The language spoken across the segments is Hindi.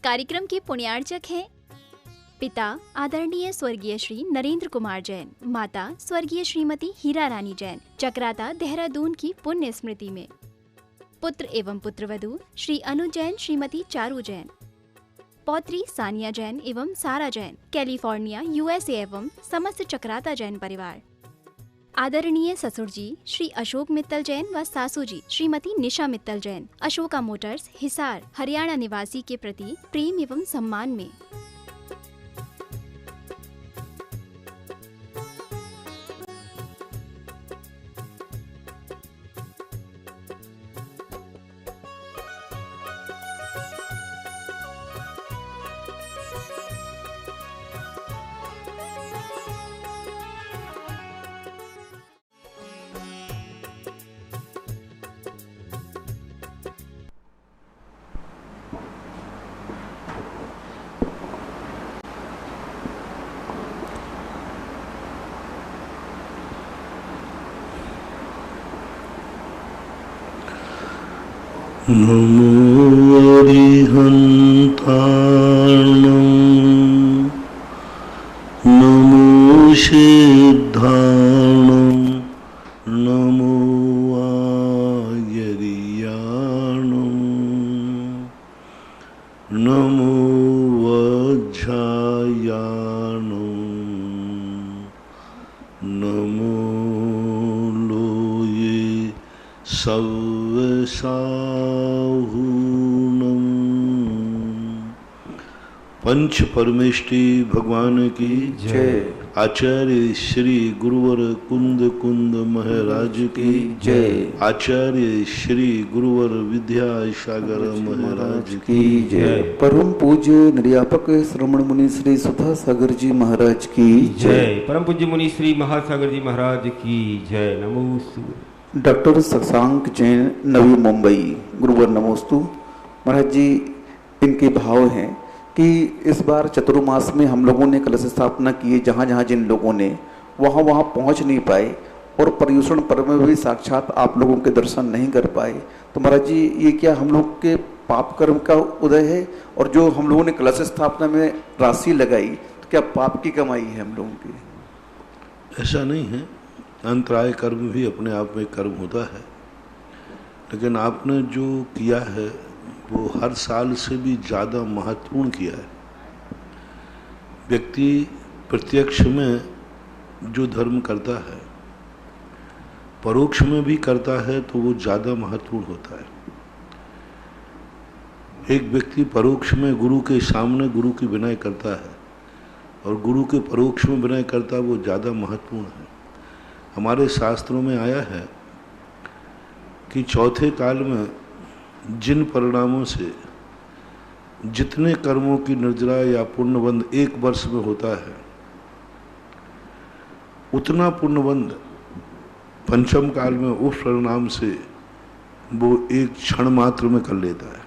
कार्यक्रम के पुण्यार्चक हैं पिता आदरणीय स्वर्गीय श्री नरेंद्र कुमार जैन, माता स्वर्गीय श्रीमती हीरा रानी जैन, चक्राता देहरादून की पुण्य स्मृति में। पुत्र एवं पुत्रवधू श्री अनु जैन, श्रीमती चारू जैन, पौत्री सानिया जैन एवं सारा जैन, कैलिफोर्निया USA एवं समस्त चक्राता जैन परिवार। आदरणीय ससुर जी श्री अशोक मित्तल जैन व सासू जी श्रीमती निशा मित्तल जैन, अशोका मोटर्स, हिसार, हरियाणा निवासी के प्रति प्रेम एवं सम्मान में। नमो अरिहन्ताणं नमो सिद्धाणं नमो आयर्याणं नमो वज्रायाणं नमो लोये सर्वसाहुणं। पंच परमेष्टि भगवान की जय। आचार्य श्री गुरुवर कुंद कुंद महाराज की जय। आचार्य श्री गुरुवर विद्यासागर महाराज की जय। परम पूज्य निर्यापक श्रमण मुनि श्री सुधा सागर जी महाराज की जय। परम पूज्य मुनि श्री महासागर जी महाराज की जय। नमोस्तु। डॉक्टर शशांक जैन, नवी मुंबई, गुरुवर नमोस्तु। महाराज जी, इनके भाव हैं कि इस बार चतुर्मास में हम लोगों ने कलश स्थापना की है, जहाँ जहाँ जिन लोगों ने वहाँ पहुँच नहीं पाए और पर्युषण पर्व में भी साक्षात आप लोगों के दर्शन नहीं कर पाए। तो महाराज जी, ये क्या हम लोग के पाप कर्म का उदय है? और जो हम लोगों ने कलश स्थापना में राशि लगाई, तो क्या पाप की कमाई है हम लोगों की? ऐसा नहीं है, अंतराय कर्म भी अपने आप में कर्म होता है, लेकिन आपने जो किया है वो हर साल से भी ज़्यादा महत्वपूर्ण किया है। व्यक्ति प्रत्यक्ष में जो धर्म करता है, परोक्ष में भी करता है, तो वो ज़्यादा महत्वपूर्ण होता है। एक व्यक्ति परोक्ष में गुरु के सामने गुरु की विनय करता है और गुरु के परोक्ष में विनय करता है, वो ज़्यादा महत्वपूर्ण है। हमारे शास्त्रों में आया है कि चौथे काल में जिन परिणामों से जितने कर्मों की निर्जरा या पुण्यबंध एक वर्ष में होता है, उतना पुण्यबंध पंचम काल में उस परिणाम से वो एक क्षण मात्र में कर लेता है।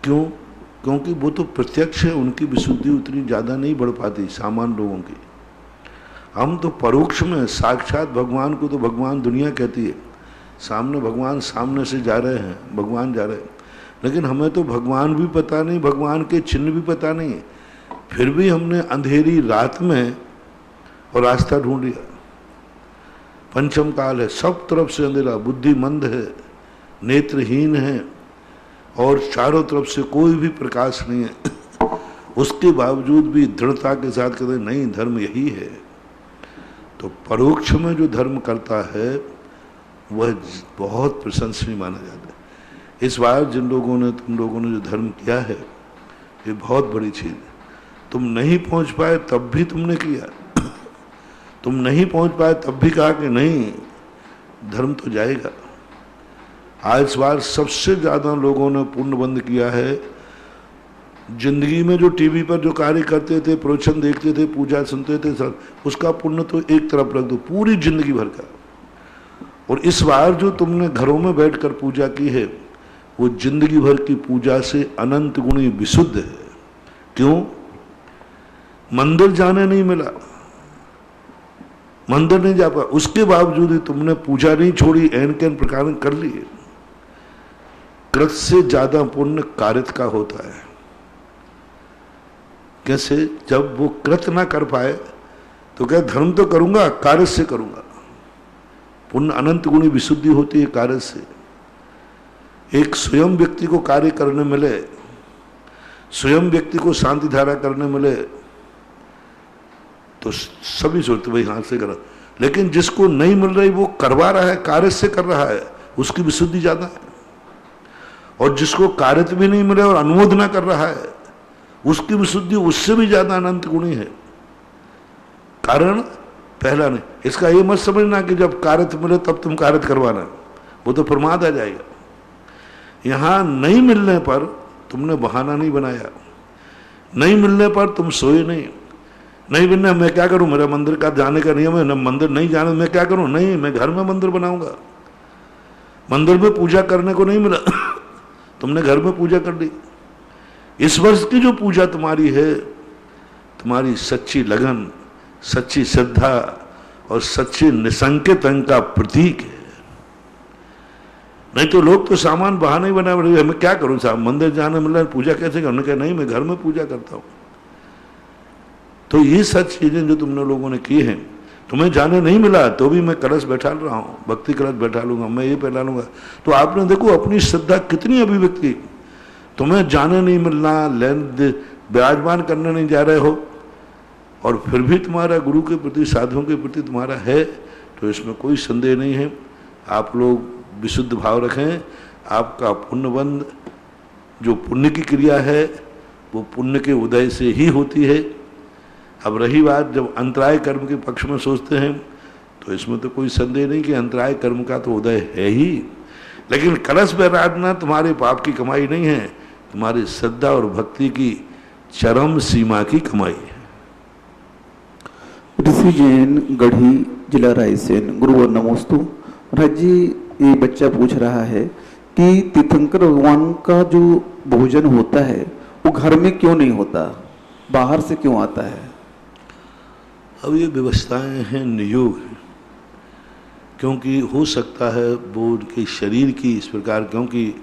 क्यों? क्योंकि वो तो प्रत्यक्ष है, उनकी विशुद्धि उतनी ज़्यादा नहीं बढ़ पाती सामान्य लोगों की। हम तो परोक्ष में साक्षात भगवान को तो भगवान दुनिया कहती है, सामने भगवान सामने से जा रहे हैं, भगवान जा रहे हैं, लेकिन हमें तो भगवान भी पता नहीं, भगवान के चिन्ह भी पता नहीं, फिर भी हमने अंधेरी रात में और रास्ता ढूंढ लिया। पंचम काल है, सब तरफ से अंधेरा, बुद्धि मंद है, नेत्रहीन है और चारों तरफ से कोई भी प्रकाश नहीं है। उसके बावजूद भी दृढ़ता के साथ कहते नहीं, धर्म यही है। तो परोक्ष में जो धर्म करता है वह बहुत प्रशंसनीय माना जाता है। इस बार तुम लोगों ने जो धर्म किया है, ये बहुत बड़ी चीज़ है। तुम नहीं पहुंच पाए तब भी तुमने किया, तुम नहीं पहुंच पाए तब भी कहा कि नहीं, धर्म तो जाएगा। आज इस बार सबसे ज़्यादा लोगों ने पुण्यबंध किया है। जिंदगी में जो टीवी पर जो कार्य करते थे, प्रवचन देखते थे, पूजा सुनते थे, सब उसका पुण्य तो एक तरफ रख दो, पूरी जिंदगी भर का। और इस बार जो तुमने घरों में बैठकर पूजा की है, वो जिंदगी भर की पूजा से अनंत गुणी विशुद्ध है। क्यों? मंदिर जाने नहीं मिला, मंदिर नहीं जा पाया, उसके बावजूद ही तुमने पूजा नहीं छोड़ी, एन के एन प्रकार कर लिए। कृत से ज्यादा पुण्य कार्यत का होता है। कैसे? जब वो कृत ना कर पाए तो क्या धर्म तो करूंगा, कार्य से करूंगा। पुण्य अनंत गुणी विशुद्धि होती है कार्य से। एक स्वयं व्यक्ति को कार्य करने मिले, स्वयं व्यक्ति को शांति धारा करने मिले तो सभी सोचते भाई हाथ से करा, लेकिन जिसको नहीं मिल रही वो करवा रहा है, कार्य से कर रहा है, उसकी विशुद्धि ज्यादा है। और जिसको कार्य भी नहीं मिले और अनुमोदना कर रहा है उसकी विशुद्धि उससे भी ज्यादा अनंत गुणी है। कारण पहला नहीं। इसका ये मत समझना कि जब कार्य मिले तब तुम कार्य करवाना, वो तो प्रमाद आ जाएगा। यहां नहीं मिलने पर तुमने बहाना नहीं बनाया, नहीं मिलने पर तुम सोए नहीं मिलने मैं क्या करूं, मेरा मंदिर का जाने का नियम है ना, मंदिर नहीं जाने मैं क्या करूं, नहीं मैं घर में मंदिर बनाऊंगा। मंदिर में पूजा करने को नहीं मिला तुमने घर में पूजा कर ली। इस वर्ष की जो पूजा तुम्हारी है, तुम्हारी सच्ची लगन, सच्ची श्रद्धा और सच्चे निसंकित अंग का प्रतीक है। नहीं तो लोग तो सामान बहाना ही बना रहे, मैं क्या करूं साहब, मंदिर जाने मिला पूजा कैसे करूं, क्या नहीं मैं घर में पूजा करता हूं। तो ये सब चीजें जो तुमने लोगों ने की हैं, तुम्हें जाने नहीं मिला तो भी मैं कलश बैठा रहा हूं, भक्ति कलश बैठा लूंगा, मैं ये पहला लूंगा। तो आपने देखो अपनी श्रद्धा कितनी अभिव्यक्ति। तुम्हें जाने नहीं मिलना, विराजमान करने नहीं जा रहे हो और फिर भी तुम्हारा गुरु के प्रति, साधुओं के प्रति तुम्हारा है, तो इसमें कोई संदेह नहीं है। आप लोग विशुद्ध भाव रखें। आपका पुण्यबंध जो पुण्य की क्रिया है वो पुण्य के उदय से ही होती है। अब रही बात जब अंतराय कर्म के पक्ष में सोचते हैं तो इसमें तो कोई संदेह नहीं कि अंतराय कर्म का तो उदय है ही, लेकिन कलश बैराधना तुम्हारे पाप की कमाई नहीं है, तुम्हारी श्रद्धा और भक्ति की चरम सीमा की कमाई है। ऋषि जैन, गढ़ी, जिला रायसेन, गुरुवर नमोस्तु। महाराज जी, ये बच्चा पूछ रहा है कि तीर्थंकर भगवान का जो भोजन होता है वो घर में क्यों नहीं होता, बाहर से क्यों आता है? अब ये व्यवस्थाएं हैं, नियोग है, क्योंकि हो सकता है वो उनके शरीर की इस प्रकार, क्योंकि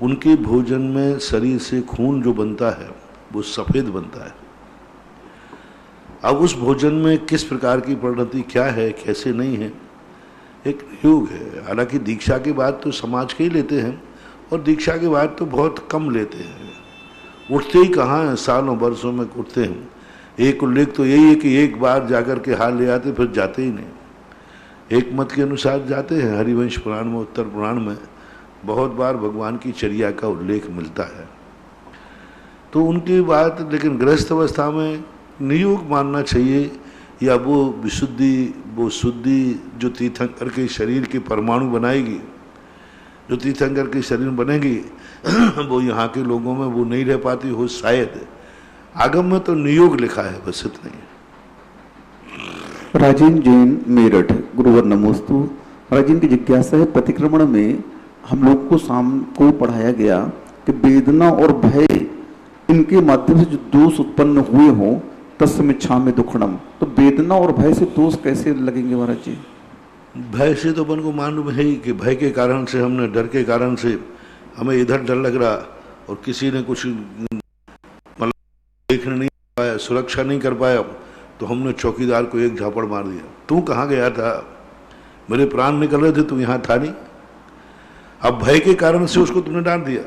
उनके भोजन में शरीर से खून जो बनता है वो सफ़ेद बनता है। अब उस भोजन में किस प्रकार की परिणति क्या है, कैसे नहीं है, एक योग है। हालांकि दीक्षा के बाद तो समाज के ही लेते हैं और दीक्षा के बाद तो बहुत कम लेते हैं, उठते ही कहाँ हैं, सालों वर्षों में उठते हैं। एक उल्लेख तो यही है कि एक बार जाकर के हाल ले आते फिर जाते ही नहीं। एक मत के अनुसार जाते हैं, हरिवंश पुराण में, उत्तर पुराण में बहुत बार भगवान की चर्या का उल्लेख मिलता है। तो उनकी बात, लेकिन गृहस्थ अवस्था में नियोग मानना चाहिए, या वो विशुद्धि, वो शुद्धि जो तीर्थंकर के शरीर के परमाणु बनाएगी, जो तीर्थंकर के शरीर बनेगी वो यहाँ के लोगों में वो नहीं रह पाती हो शायद। आगम में तो नियोग लिखा है, बस इतना ही। राजेंद्र जैन, मेरठ, गुरुवर नमोस्तु। राजेंद्र की जिज्ञासा है, प्रतिक्रमण में हम लोग को शाम को पढ़ाया गया कि वेदना और भय इनके माध्यम से जो दोष उत्पन्न हुए हों तस्मिच्छामि दुक्खड़म, तो वेदना और भय से दोष कैसे लगेंगे महाराज जी? भय से तो अपन को मालूम है ही कि भय के कारण से, हमने डर के कारण से, हमें इधर डर लग रहा और किसी ने कुछ देखने नहीं पाया, सुरक्षा नहीं कर पाया, तो हमने चौकीदार को एक झापड़ मार दिया। तू कहाँ गया था, मेरे प्राण निकल रहे थे, तू यहाँ था नहीं। अब भय के कारण से उसको तुमने डांट दिया।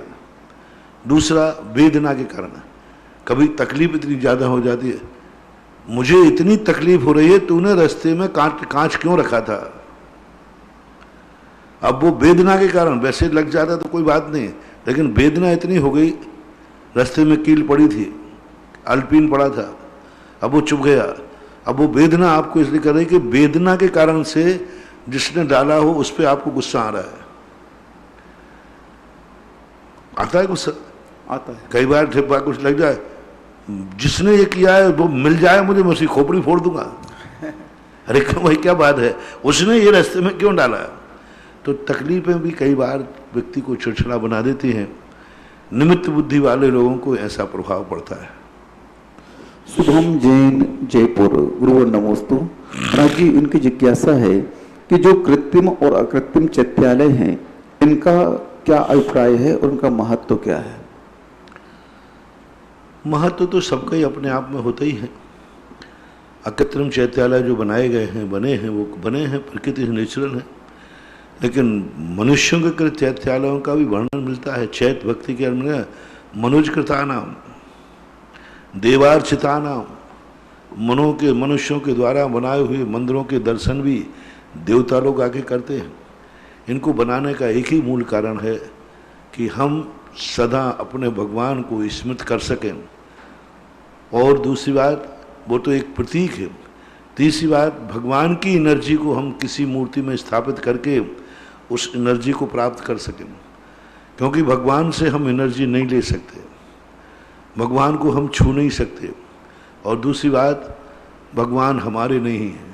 दूसरा वेदना के कारण, कभी तकलीफ इतनी ज्यादा हो जाती है, मुझे इतनी तकलीफ हो रही है, तूने रास्ते में कांच क्यों रखा था। अब वो वेदना के कारण, वैसे लग जाता तो कोई बात नहीं, लेकिन वेदना इतनी हो गई, रास्ते में कील पड़ी थी, अल्पीन पड़ा था, अब वो चुभ गया। अब वो वेदना आपको इसलिए कर रही कि वेदना के कारण से जिसने डाला हो उस पर आपको गुस्सा आ रहा है। आता है गुस्सा? आता है। कई बार ठेपा कुछ लग जाए, जिसने ये किया है वो मिल जाए मुझे, मैं उसकी खोपड़ी फोड़ दूंगा। अरे भाई क्या बात है, उसने ये रास्ते में क्यों डाला? तो तकलीफें भी कई बार व्यक्ति को चिड़चिड़ा बना देती हैं। निमित्त बुद्धि वाले लोगों को ऐसा प्रभाव पड़ता है। शुभम जैन, जयपुर, गुरुवर नमोस्तु। महाराज जी, इनकी जिज्ञासा है कि जो कृत्रिम और अकृत्रिम चैत्यालय हैं, इनका क्या अभिप्राय है और उनका महत्व क्या है? महत्व तो सबका ही अपने आप में होता ही है। अकृत्रिम चैत्यालय जो बनाए गए हैं, बने हैं, वो बने हैं, प्रकृति से नेचुरल है। लेकिन मनुष्यों के कृत चैत्यालयों का भी वर्णन मिलता है। चैत भक्ति के अंदर मनुजकृता नाम, देवार्चिता नाम, मनुष्यों के द्वारा बनाए हुए मंदिरों के दर्शन भी देवता लोग आके करते हैं। इनको बनाने का एक ही मूल कारण है कि हम सदा अपने भगवान को स्मृत कर सकें। और दूसरी बात, वो तो एक प्रतीक है। तीसरी बात, भगवान की एनर्जी को हम किसी मूर्ति में स्थापित करके उस एनर्जी को प्राप्त कर सकें, क्योंकि भगवान से हम एनर्जी नहीं ले सकते, भगवान को हम छू नहीं सकते। और दूसरी बात, भगवान हमारे नहीं हैं,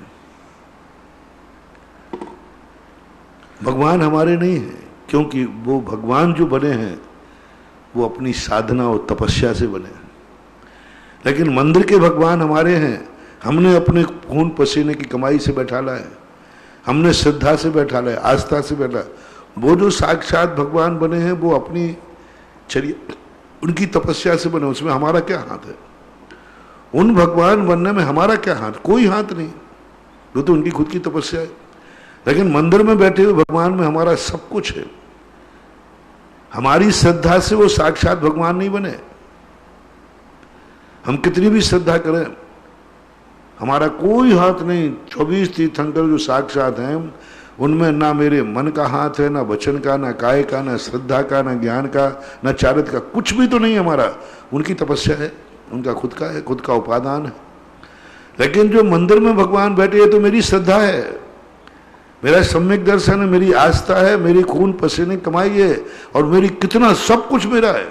भगवान हमारे नहीं हैं, क्योंकि वो भगवान जो बने हैं वो अपनी साधना और तपस्या से बने हैं। लेकिन मंदिर के भगवान हमारे हैं, हमने अपने खून पसीने की कमाई से बैठाला है, हमने श्रद्धा से बैठाला है, आस्था से बैठा। वो जो साक्षात भगवान बने हैं वो अपनी चर्या, उनकी तपस्या से बने, उसमें हमारा क्या हाथ है? उन भगवान बनने में हमारा क्या हाथ? कोई हाथ नहीं, वो तो उनकी खुद की तपस्या है। लेकिन मंदिर में बैठे हुए भगवान में हमारा सब कुछ है। हमारी श्रद्धा से वो साक्षात भगवान नहीं बने। हम कितनी भी श्रद्धा करें, हमारा कोई हाथ नहीं। 24 तीर्थंकर जो साक्षात हैं उनमें ना मेरे मन का हाथ है, ना वचन का, ना काय का, ना श्रद्धा का, ना ज्ञान का, ना चारित्र का, कुछ भी तो नहीं हमारा। उनकी तपस्या है, उनका खुद का है, खुद का उपादान है। लेकिन जो मंदिर में भगवान बैठे हैं तो मेरी श्रद्धा है, मेरा सम्यक दर्शन है, मेरी आस्था है, मेरी खून पसीने कमाई है, और मेरी कितना सब कुछ मेरा है।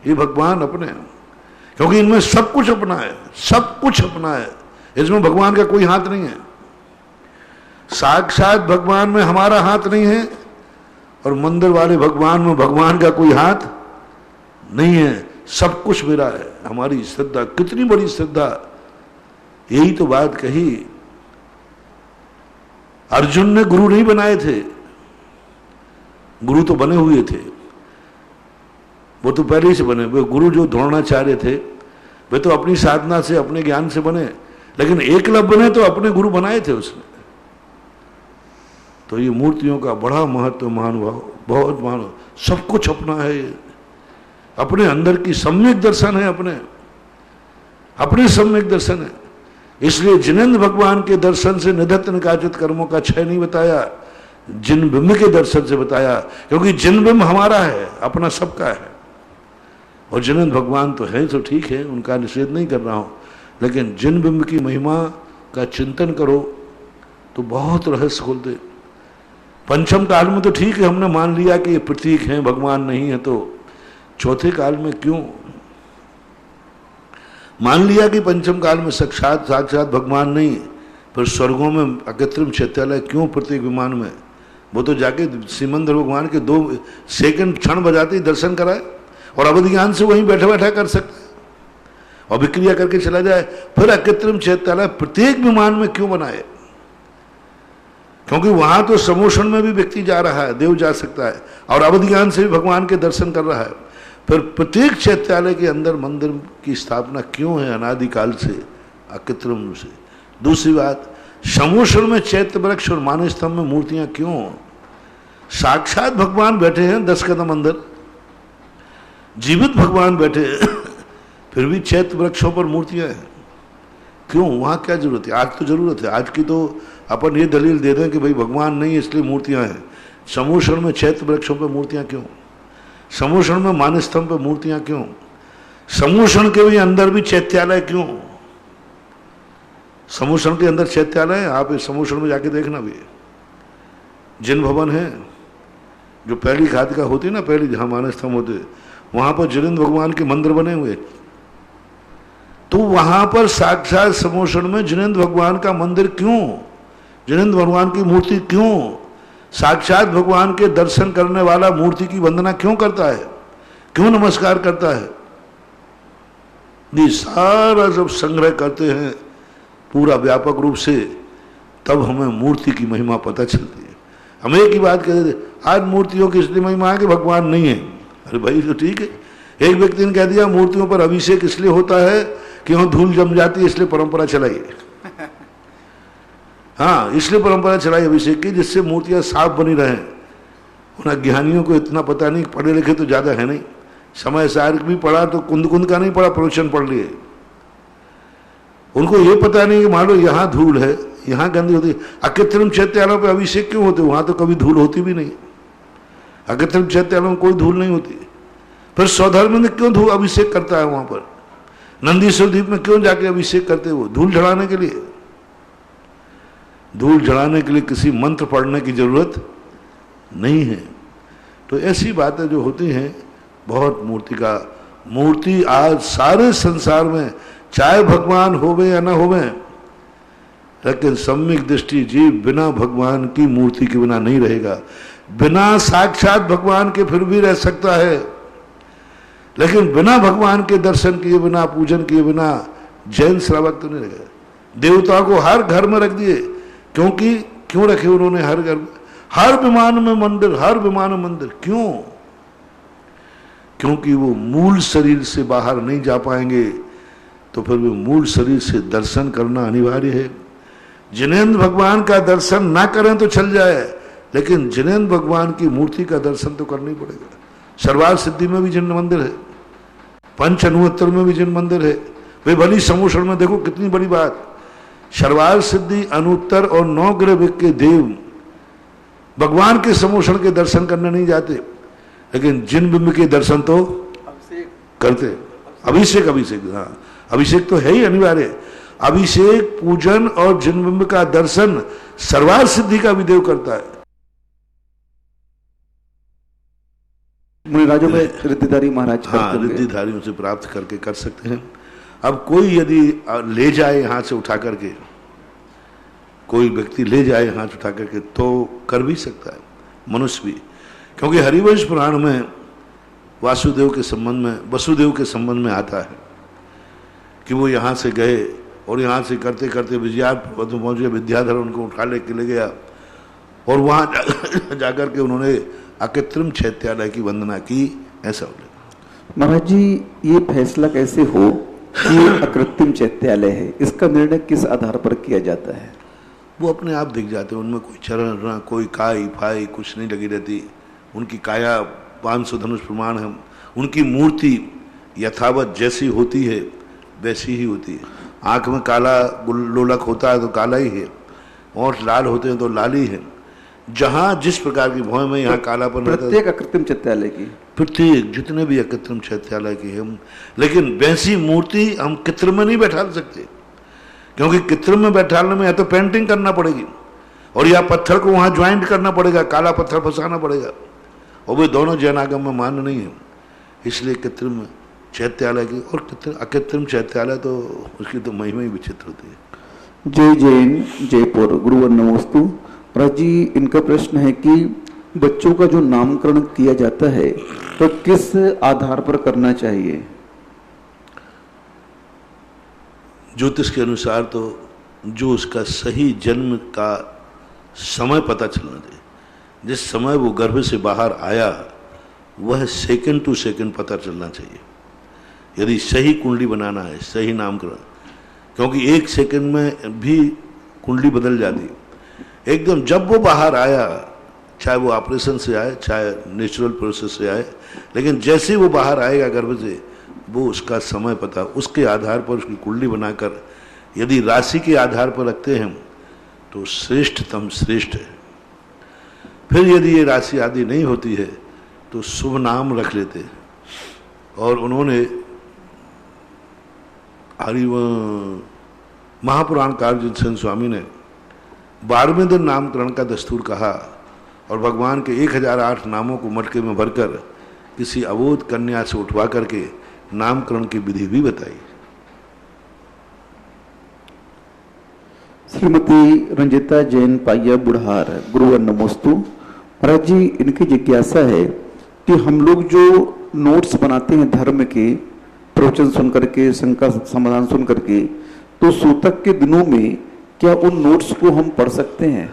ये भगवान अपने हैं, क्योंकि इनमें सब कुछ अपना है, सब कुछ अपना है। इसमें भगवान का कोई हाथ नहीं है। साक्षात भगवान में हमारा हाथ नहीं है, और मंदिर वाले भगवान में भगवान का कोई हाथ नहीं है। सब कुछ मेरा है। हमारी श्रद्धा, कितनी बड़ी श्रद्धा! यही तो बात कही। अर्जुन ने गुरु नहीं बनाए थे, गुरु तो बने हुए थे, वो तो पहले ही से बने। वे गुरु जो द्रोणाचार्य थे वे तो अपनी साधना से, अपने ज्ञान से बने। लेकिन एकलव्य ने तो अपने गुरु बनाए थे उसने। तो ये मूर्तियों का बड़ा महत्व, महानुभाव, बहुत महान, सब कुछ अपना है। ये अपने अंदर की सम्यक दर्शन है, अपने सम्यक दर्शन है। इसलिए जिनेंद्र भगवान के दर्शन से निधत्त निकाचित कर्मों का क्षय नहीं बताया, जिन बिंब के दर्शन से बताया, क्योंकि जिन बिंब हमारा है, अपना सबका है। और जिनेंद्र भगवान तो है, तो ठीक है, उनका निषेध नहीं कर रहा हूं, लेकिन जिन बिंब की महिमा का चिंतन करो तो बहुत रहस्य खोलते। पंचम काल में तो ठीक है, हमने मान लिया कि ये प्रतीक हैं, भगवान नहीं है, तो चौथे काल में क्यों मान लिया कि पंचम काल में साक्षात भगवान नहीं, फिर स्वर्गों में अकृत्रिम चैत्यालय क्यों प्रत्येक विमान में? वो तो जाके श्रीमंद भगवान के 2 सेकंड क्षण बजाते ही दर्शन कराए, और अवधि ज्ञान से वहीं बैठा बैठा कर सकता है, और विक्रिया करके चला जाए। फिर अकृत्रिम चैत्यालय प्रत्येक विमान में क्यों बनाए? क्योंकि वहां तो समोषण में भी व्यक्ति जा रहा है, देव जा सकता है, और अवधि ज्ञान से भी भगवान के दर्शन कर रहा है। फिर प्रत्येक चैत्यालय के अंदर मंदिर की स्थापना क्यों है? अनादिकाल से, अकृत्रिम से। दूसरी बात, समोषण में चैत्य वृक्ष और मानस्तंभ में मूर्तियां क्यों? साक्षात भगवान बैठे हैं 10 कदम अंदर, जीवित भगवान बैठे हैं, फिर भी चैत्य वृक्षों पर मूर्तियां हैं क्यों? वहां क्या जरूरत है? आज तो जरूरत है। आज की तो अपन ये दलील दे दें कि भाई भगवान नहीं है इसलिए मूर्तियां हैं। समोषण में चैत्य वृक्षों पर मूर्तियां क्यों? समोषण में मानस्तंभ पर मूर्तियां क्यों? समोषण के भी अंदर भी चैत्यालय क्यों? समोषण के अंदर चैत्यालय है, आप इस समोषण में जाके देखना भी। जिन भवन है जो पहली घात का होती ना, पहली जहां मानस्तंभ होते, वहां पर जिनेंद्र भगवान के मंदिर बने हुए, तो वहां पर साक्षात समोषण में जिनेंद्र भगवान का मंदिर क्यों? जिनेंद्र भगवान की मूर्ति क्यों? साक्षात भगवान के दर्शन करने वाला मूर्ति की वंदना क्यों करता है? क्यों नमस्कार करता है? ये सारा जब संग्रह करते हैं पूरा व्यापक रूप से, तब हमें मूर्ति की महिमा पता चलती है। हम एक ही बात कहते थे, आज मूर्तियों की इसलिए महिमा है कि भगवान नहीं है। अरे भाई तो ठीक है। एक व्यक्ति ने कह दिया मूर्तियों पर अभिषेक इसलिए होता है कि वहां धूल जम जाती है, इसलिए परंपरा चलाई। हाँ, इसलिए परंपरा चलाई अभिषेक की, जिससे मूर्तियां साफ बनी रहें। उन अज्ञानियों को इतना पता नहीं, पढ़े लिखे तो ज्यादा है नहीं, समय सार भी पढ़ा तो कुंद कुंद का नहीं पढ़ा, प्रवचन पढ़ लिए। उनको ये पता नहीं कि मान लो यहाँ धूल है, यहाँ गंदी होती है। अकृत्रिम चैत्यालयों पर अभिषेक क्यों होते? वहां तो कभी धूल होती भी नहीं। अकृत्रिम चैत्यालयों में कोई धूल नहीं होती। फिर स्वधर्म में क्यों धूल अभिषेक करता है? वहां पर नंदीश्वर द्वीप में क्यों जाके अभिषेक करते? वो धूल जलाने के लिए। धूल जलाने के लिए किसी मंत्र पढ़ने की जरूरत नहीं है। तो ऐसी बातें जो होती हैं बहुत मूर्ति आज सारे संसार में, चाहे भगवान होवे या ना होवे, लेकिन सम्यक दृष्टि जीव बिना भगवान की मूर्ति के बिना नहीं रहेगा। बिना साक्षात भगवान के फिर भी रह सकता है, लेकिन बिना भगवान के दर्शन किए बिना, पूजन किए बिना जैन श्रावक तो नहीं रहेगा। देवता को हर घर में रख दिए, क्योंकि क्यों रखे उन्होंने हर घर में? हर विमान में मंदिर, हर विमान में मंदिर। क्यों? क्योंकि वो मूल शरीर से बाहर नहीं जा पाएंगे, तो फिर वो मूल शरीर से दर्शन करना अनिवार्य है। जिनेंद्र भगवान का दर्शन ना करें तो चल जाए, लेकिन जिनेंद्र भगवान की मूर्ति का दर्शन तो करना ही पड़ेगा। सर्वार सिद्धि में भी जिन मंदिर है, पंच अनुत्तर में भी जिन मंदिर है, वे भली समूषण में देखो कितनी बड़ी बात। सर्वार सिद्धि, अनुत्तर और 9 ग्रह के देव भगवान के समूषण के दर्शन करने नहीं जाते, लेकिन जिन बिंब के दर्शन तो करते। अभिषेक, हाँ, अभिषेक तो है ही अनिवार्य। अभिषेक, पूजन और जिन बिंब का दर्शन सर्वार सिद्धि का भी देव करता है। मुनिराजों में रिद्धिधारी महाराज, हाँ, रिद्धिधारियों से प्राप्त करके कर सकते हैं। अब कोई यदि ले जाए यहाँ से उठा करके, कोई व्यक्ति ले जाए हाथ उठा करके, तो कर भी सकता है मनुष्य भी। क्योंकि हरिवंश पुराण में वसुदेव के संबंध में आता है कि वो यहाँ से गए और यहाँ से करते करते विजयापर्वत में पहुँचे। विद्याधर उनको उठा ले गया और वहाँ जाकर के उन्होंने अकृत्रिम चैत्यालय की वंदना की। ऐसा बोले महाराज जी, ये फैसला कैसे हो कि अकृत्रिम चैत्यालय है? इसका निर्णय किस आधार पर किया जाता है? वो अपने आप दिख जाते हैं, उनमें कोई चरण, कोई काई फाई कुछ नहीं लगी रहती। उनकी काया 500 धनुष प्रमाण है। उनकी मूर्ति यथावत जैसी होती है वैसी ही होती है। आंख में काला लोलक होता है तो काला ही है, ओंठ लाल होते हैं तो लाल ही है। जहाँ जिस प्रकार की भौं में यहाँ कालापन रहता है। प्रत्येक अकृत्रिम चैत्यालय की, प्रत्येक जितने भी अकृत्रिम चैत्यालय की है, लेकिन वैसी मूर्ति हम कृत्रिम में नहीं बैठा सकते, क्योंकि कृत्रिम में बैठाने में या तो पेंटिंग करना पड़ेगी और या पत्थर को वहाँ ज्वाइंट करना पड़ेगा, काला पत्थर फंसाना पड़ेगा, और वे दोनों जैनागम में मान्य नहीं है। इसलिए कृत्रिम चैत्यालय की और अकृत्रिम चैत्यालय तो उसकी तो महिमा ही विचित्र होती है। जय जैन, जयपुर, गुरुवर नमोस्तु। महाराज जी, इनका प्रश्न है कि बच्चों का जो नामकरण किया जाता है तो किस आधार पर करना चाहिए? ज्योतिष के अनुसार तो जो उसका सही जन्म का समय पता चलना चाहिए। जिस समय वो गर्भ से बाहर आया वह सेकंड टू सेकंड पता चलना चाहिए, यदि सही कुंडली बनाना है, सही नामकरण। क्योंकि 1 सेकंड में भी कुंडली बदल जाती है। एकदम जब वो बाहर आया, चाहे वो ऑपरेशन से आए चाहे नेचुरल प्रोसेस से आए, लेकिन जैसे ही वो बाहर आएगा गर्भ से, वो उसका समय पता, उसके आधार पर उसकी कुंडली बनाकर यदि राशि के आधार पर रखते हैं तो श्रेष्ठतम श्रेष्ठ है। फिर यदि ये राशि आदि नहीं होती है तो शुभ नाम रख लेते हैं। और उन्होंने महापुराणकार जिनसेन स्वामी ने 12वें दिन नामकरण का दस्तूर कहा और भगवान के 1008 नामों को मटके में भरकर किसी अबोध कन्या से उठवा करके नामकरण की विधि भी बताई। श्रीमती रंजिता जैन पाइया बुढ़ार, गुरुवर नमोस्तु। महाराज जी, इनकी जिज्ञासा है कि हम लोग जो नोट्स बनाते हैं धर्म के, प्रवचन सुन करके, शंका समाधान सुन करके, तो सूतक के दिनों में क्या उन नोट्स को हम पढ़ सकते हैं?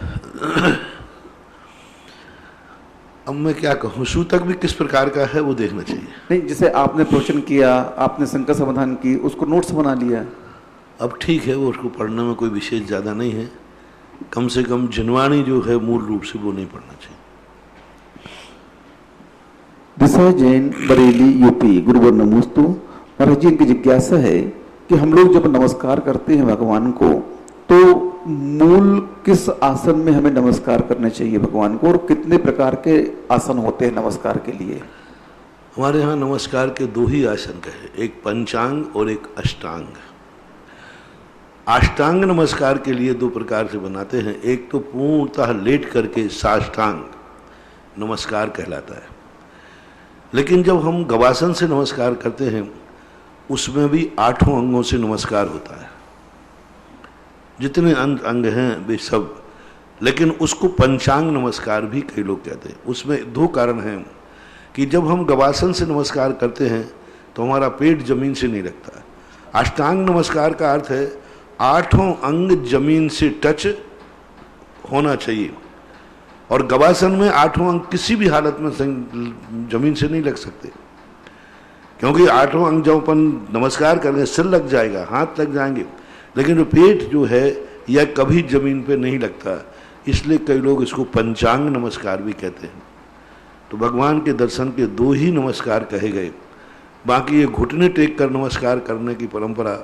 अब मैं क्या कहूँ, सूतक भी किस प्रकार का है वो देखना चाहिए। नहीं, जैसे आपने प्रवचन किया, आपने शंका समाधान की, उसको नोट्स बना लिया, अब ठीक है, वो उसको पढ़ने में कोई विशेष ज़्यादा नहीं है। कम से कम जिनवाणी जो है मूल रूप से वो नहीं पढ़ना चाहिए। दिशा जैन, बरेली, यूपी। गुरुवर नमोस्तु। महाराज जी, इनकी जिज्ञासा है कि हम लोग जब नमस्कार करते हैं भगवान को, तो मूल किस आसन में हमें नमस्कार करना चाहिए भगवान को, और कितने प्रकार के आसन होते हैं नमस्कार के लिए? हमारे यहाँ नमस्कार के दो ही आसन कहे, एक पंचांग और एक अष्टांग। अष्टांग नमस्कार के लिए दो प्रकार से बनाते हैं। एक तो पूर्णतः लेट करके साष्टांग नमस्कार कहलाता है, लेकिन जब हम गवासन से नमस्कार करते हैं उसमें भी 8 अंगों से नमस्कार होता है, जितने अंग हैं वे सब, लेकिन उसको पंचांग नमस्कार भी कई लोग कहते हैं। उसमें 2 कारण हैं कि जब हम गवासन से नमस्कार करते हैं तो हमारा पेट जमीन से नहीं लगता। अष्टांग नमस्कार का अर्थ है 8 अंग जमीन से टच होना चाहिए, और गवासन में 8 अंग किसी भी हालत में जमीन से नहीं लग सकते, क्योंकि 8 अंग जब अपन नमस्कार करेंगे सिर लग जाएगा, हाथ लग जाएंगे, लेकिन जो पेट जो है यह कभी जमीन पे नहीं लगता। इसलिए कई लोग इसको पंचांग नमस्कार भी कहते हैं। तो भगवान के दर्शन के 2 ही नमस्कार कहे गए, बाकी ये घुटने टेक कर नमस्कार करने की परंपरा,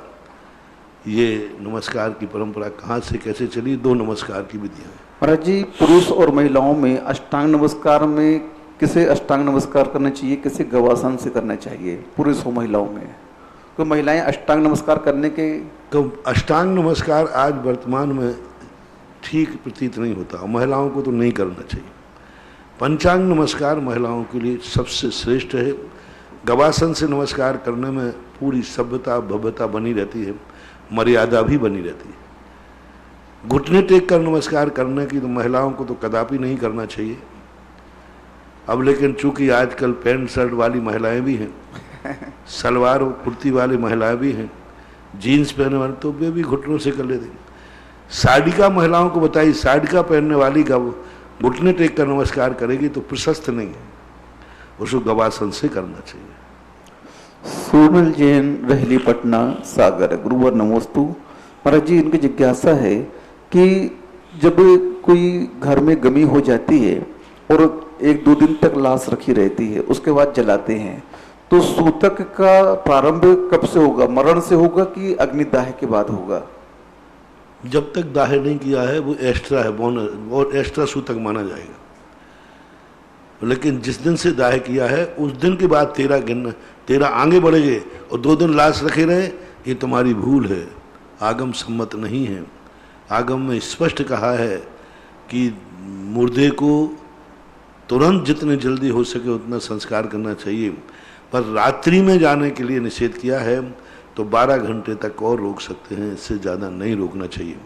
ये नमस्कार की परंपरा कहाँ से कैसे चली, 2 नमस्कार की विधियाँ हैं। महाराज जी, पुरुष और महिलाओं में अष्टांग नमस्कार में किसे अष्टांग नमस्कार करना चाहिए, किसे गवासन से करना चाहिए, पुरुष और महिलाओं में? तो महिलाएं अष्टांग नमस्कार करने के, तो अष्टांग नमस्कार आज वर्तमान में ठीक प्रतीत नहीं होता, महिलाओं को तो नहीं करना चाहिए। पंचांग नमस्कार महिलाओं के लिए सबसे श्रेष्ठ है। गवासन से नमस्कार करने में पूरी सभ्यता भव्यता बनी रहती है, मर्यादा भी बनी रहती है। घुटने टेक कर नमस्कार करने की तो महिलाओं को तो कदापि नहीं करना चाहिए। अब लेकिन चूंकि आजकल पैंट शर्ट वाली महिलाएं भी हैं, सलवार और कुर्ती वाली महिलाएं भी हैं, जीन्स पहने वाले, तो वे भी घुटनों से कर लेते हैं। साड़िका महिलाओं को बताइए, साड़िका पहनने वाली का घुटने टेक कर नमस्कार करेगी तो प्रशस्त नहीं है, उसको गवासन से करना चाहिए। सोनल जैन, रहली, पटना, सागर। गुरुवर नमोस्तु। महाराज जी, इनकी जिज्ञासा है कि जब कोई घर में गमी हो जाती है और 1-2 दिन तक लाश रखी रहती है, उसके बाद जलाते हैं, तो सूतक का प्रारंभ कब से होगा? मरण से होगा कि अग्निदाह के बाद होगा? जब तक दाह नहीं किया है वो एक्स्ट्रा है, बोनस, और एक्स्ट्रा सूतक माना जाएगा। लेकिन जिस दिन से दाह किया है उस दिन के बाद 13 आगे बढ़ेंगे, और 2 दिन लाश रखे रहे, ये तुम्हारी भूल है, आगम सम्मत नहीं है। आगम में स्पष्ट कहा है कि मुर्दे को तुरंत जितने जल्दी हो सके उतना संस्कार करना चाहिए, पर रात्रि में जाने के लिए निषेध किया है, तो 12 घंटे तक और रोक सकते हैं, इससे ज़्यादा नहीं रोकना चाहिए।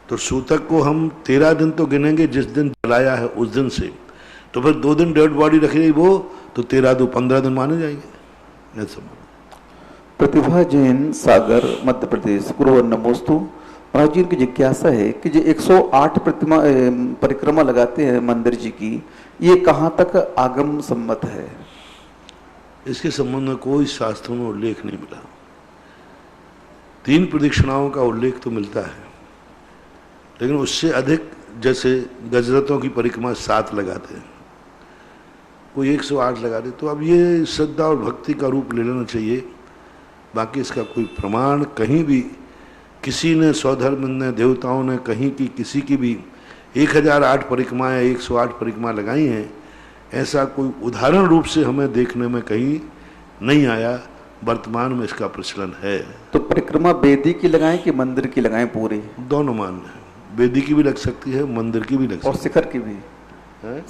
तो सूतक को हम 13 दिन तो गिनेंगे जिस दिन जलाया है उस दिन से, तो फिर 2 दिन डेड बॉडी रखेगी वो, तो 13 15 दिन माने जाएंगे। ऐसा प्रतिभा जैन, सागर, मध्य प्रदेश। गुरुवर नमोस्तु। महाराज जी, की जिज्ञासा है कि जो 108 परिक्रमा लगाते हैं मंदिर जी की, ये कहाँ तक आगम सम्मत है? इसके संबंध में कोई शास्त्रों में उल्लेख नहीं मिला। 3 प्रदक्षिणाओं का उल्लेख तो मिलता है, लेकिन उससे अधिक, जैसे गजरतों की परिक्रमा 7 लगाते हैं, कोई 108 लगा दे, तो अब ये श्रद्धा और भक्ति का रूप ले लेना चाहिए। बाकी इसका कोई प्रमाण कहीं भी किसी ने, स्वधर्म ने, देवताओं ने कहीं की किसी की भी 1008 परिक्रमाएँ, 108 परिक्रमा लगाई हैं, ऐसा कोई उदाहरण रूप से हमें देखने में कहीं नहीं आया। वर्तमान में इसका प्रचलन है। तो परिक्रमा वेदी की लगाएं कि मंदिर की लगाएं? पूरी दोनों मान्य है, वेदी की भी लग सकती है, मंदिर की भी लग सकती है, और शिखर की भी है।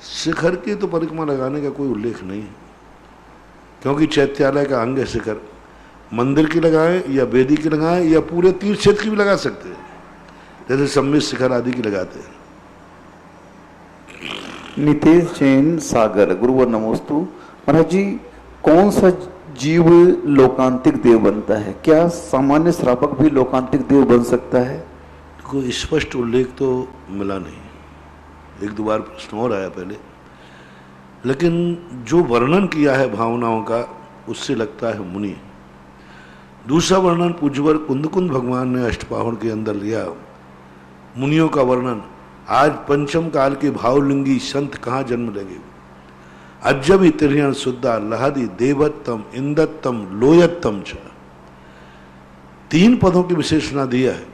शिखर की तो परिक्रमा लगाने का कोई उल्लेख नहीं है, क्योंकि चैत्यालय का अंग है शिखर। मंदिर की लगाएं या वेदी की लगाएं या पूरे तीर्थ क्षेत्र की भी लगा सकते हैं, जैसे सम्मित शिखर आदि की लगाते हैं। नितेश जैन, सागर। गुरुवर नमोस्तु। महाराज जी, कौन सा जीव लोकांतिक देव बनता है? क्या सामान्य श्रावक भी लोकांतिक देव बन सकता है? कोई स्पष्ट उल्लेख तो मिला नहीं। एक दो बार प्रश्न और आया पहले, लेकिन जो वर्णन किया है भावनाओं का उससे लगता है मुनि। दूसरा वर्णन पूज्यवर कुंदकुंद भगवान ने अष्टपाहण के अंदर लिया, मुनियों का वर्णन। आज पंचम काल के भावलिंगी संत कहाँ जन्म लेंगे? अज्जब तिरहण शुद्धा लहदी देवत्तम इंदत्तम लोयत्तम छ, 3 पदों की विशेषणा दिया है,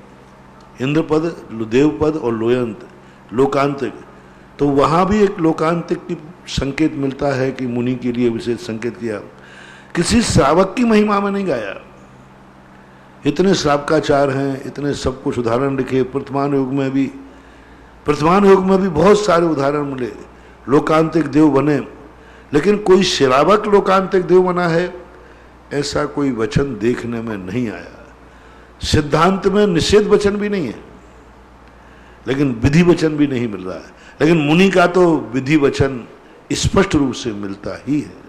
इंद्रपद, देवपद और लोयंत, लोकांतिक। तो वहां भी एक लोकांतिक की संकेत मिलता है कि मुनि के लिए विशेष संकेत किया। किसी श्रावक की महिमा में नहीं गाया। इतने श्रावकाचार हैं, इतने सब कुछ उदाहरण लिखे, वर्तमान युग में भी बहुत सारे उदाहरण मिले, लोकांतिक देव बने, लेकिन कोई श्रावक लोकांतिक देव बना है ऐसा कोई वचन देखने में नहीं आया। सिद्धांत में निषेध वचन भी नहीं है, लेकिन विधि वचन भी नहीं मिल रहा है। लेकिन मुनि का तो विधि वचन स्पष्ट रूप से मिलता ही है।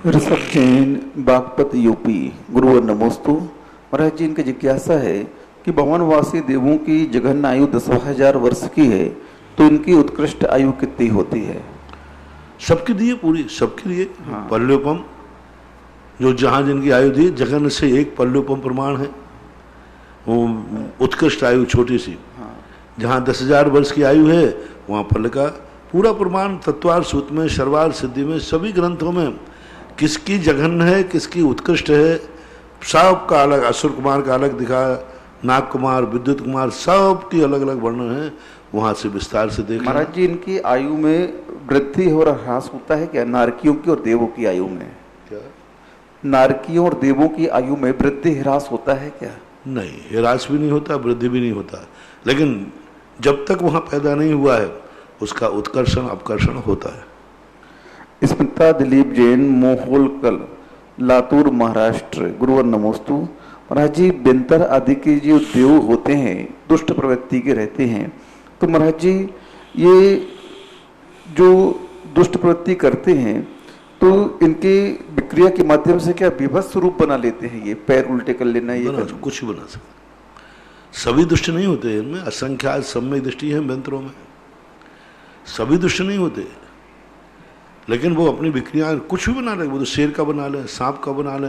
ऋषभ जैन, बागपत, यूपी। गुरुवर नमोस्तु। महाराज जी, इनकी जिज्ञासा है कि भवनवासी देवों की जघन्य आयु 10,000 वर्ष की है, तो इनकी उत्कृष्ट आयु कितनी होती है? सबके दिए, पूरी सबके लिए। हाँ। पल्योपम, जो जहां जिनकी आयु दी, जगन से एक पल्योपम प्रमाण है, वो उत्कृष्ट आयु छोटी सी। हाँ। जहां 10,000 वर्ष की आयु है वहां फल का पूरा प्रमाण तत्वार सूत्र में, सर्वार सिद्धि में, सभी ग्रंथों में किसकी जघन्य है, किसकी उत्कृष्ट है, सब का अलग। असुर कुमार का अलग दिखा, नाग कुमार, विद्युत कुमार, सब की अलग अलग वर्णन है, वहां से विस्तार से देख। महाराज जी, इनकी आयु में वृद्धि और ह्रास होता है क्या? नारकियों की और देवों की आयु में क्या? नारकियों और देवों की आयु में वृद्धि ह्रास होता है क्या? नहीं, ह्रास भी नहीं होता, वृद्धि भी नहीं होता, लेकिन जब तक वहां पैदा नहीं हुआ है उसका उत्कर्षण अपकर्षण होता है। स्मिता दिलीप जैन, मोहोलकल, लातूर, महाराष्ट्र। गुरुवर नमोस्तु। महाराज जी, बेंतर आदि के जो देव होते हैं दुष्ट प्रवृत्ति के रहते हैं, तो महाराज जी ये जो दुष्ट प्रवृत्ति करते हैं तो इनके विक्रिया के माध्यम से क्या विभत्स रूप बना लेते हैं? ये पैर उल्टे कर लेना, ये कुछ भी बना सकते। सभी दुष्ट नहीं होते, इनमें असंख्यात सम्यक दृष्टि है मंत्रों में, सभी दुष्ट नहीं होते, लेकिन वो अपनी विक्रिया कुछ भी बना ले। वो तो शेर का बना ले, सांप का बना ले,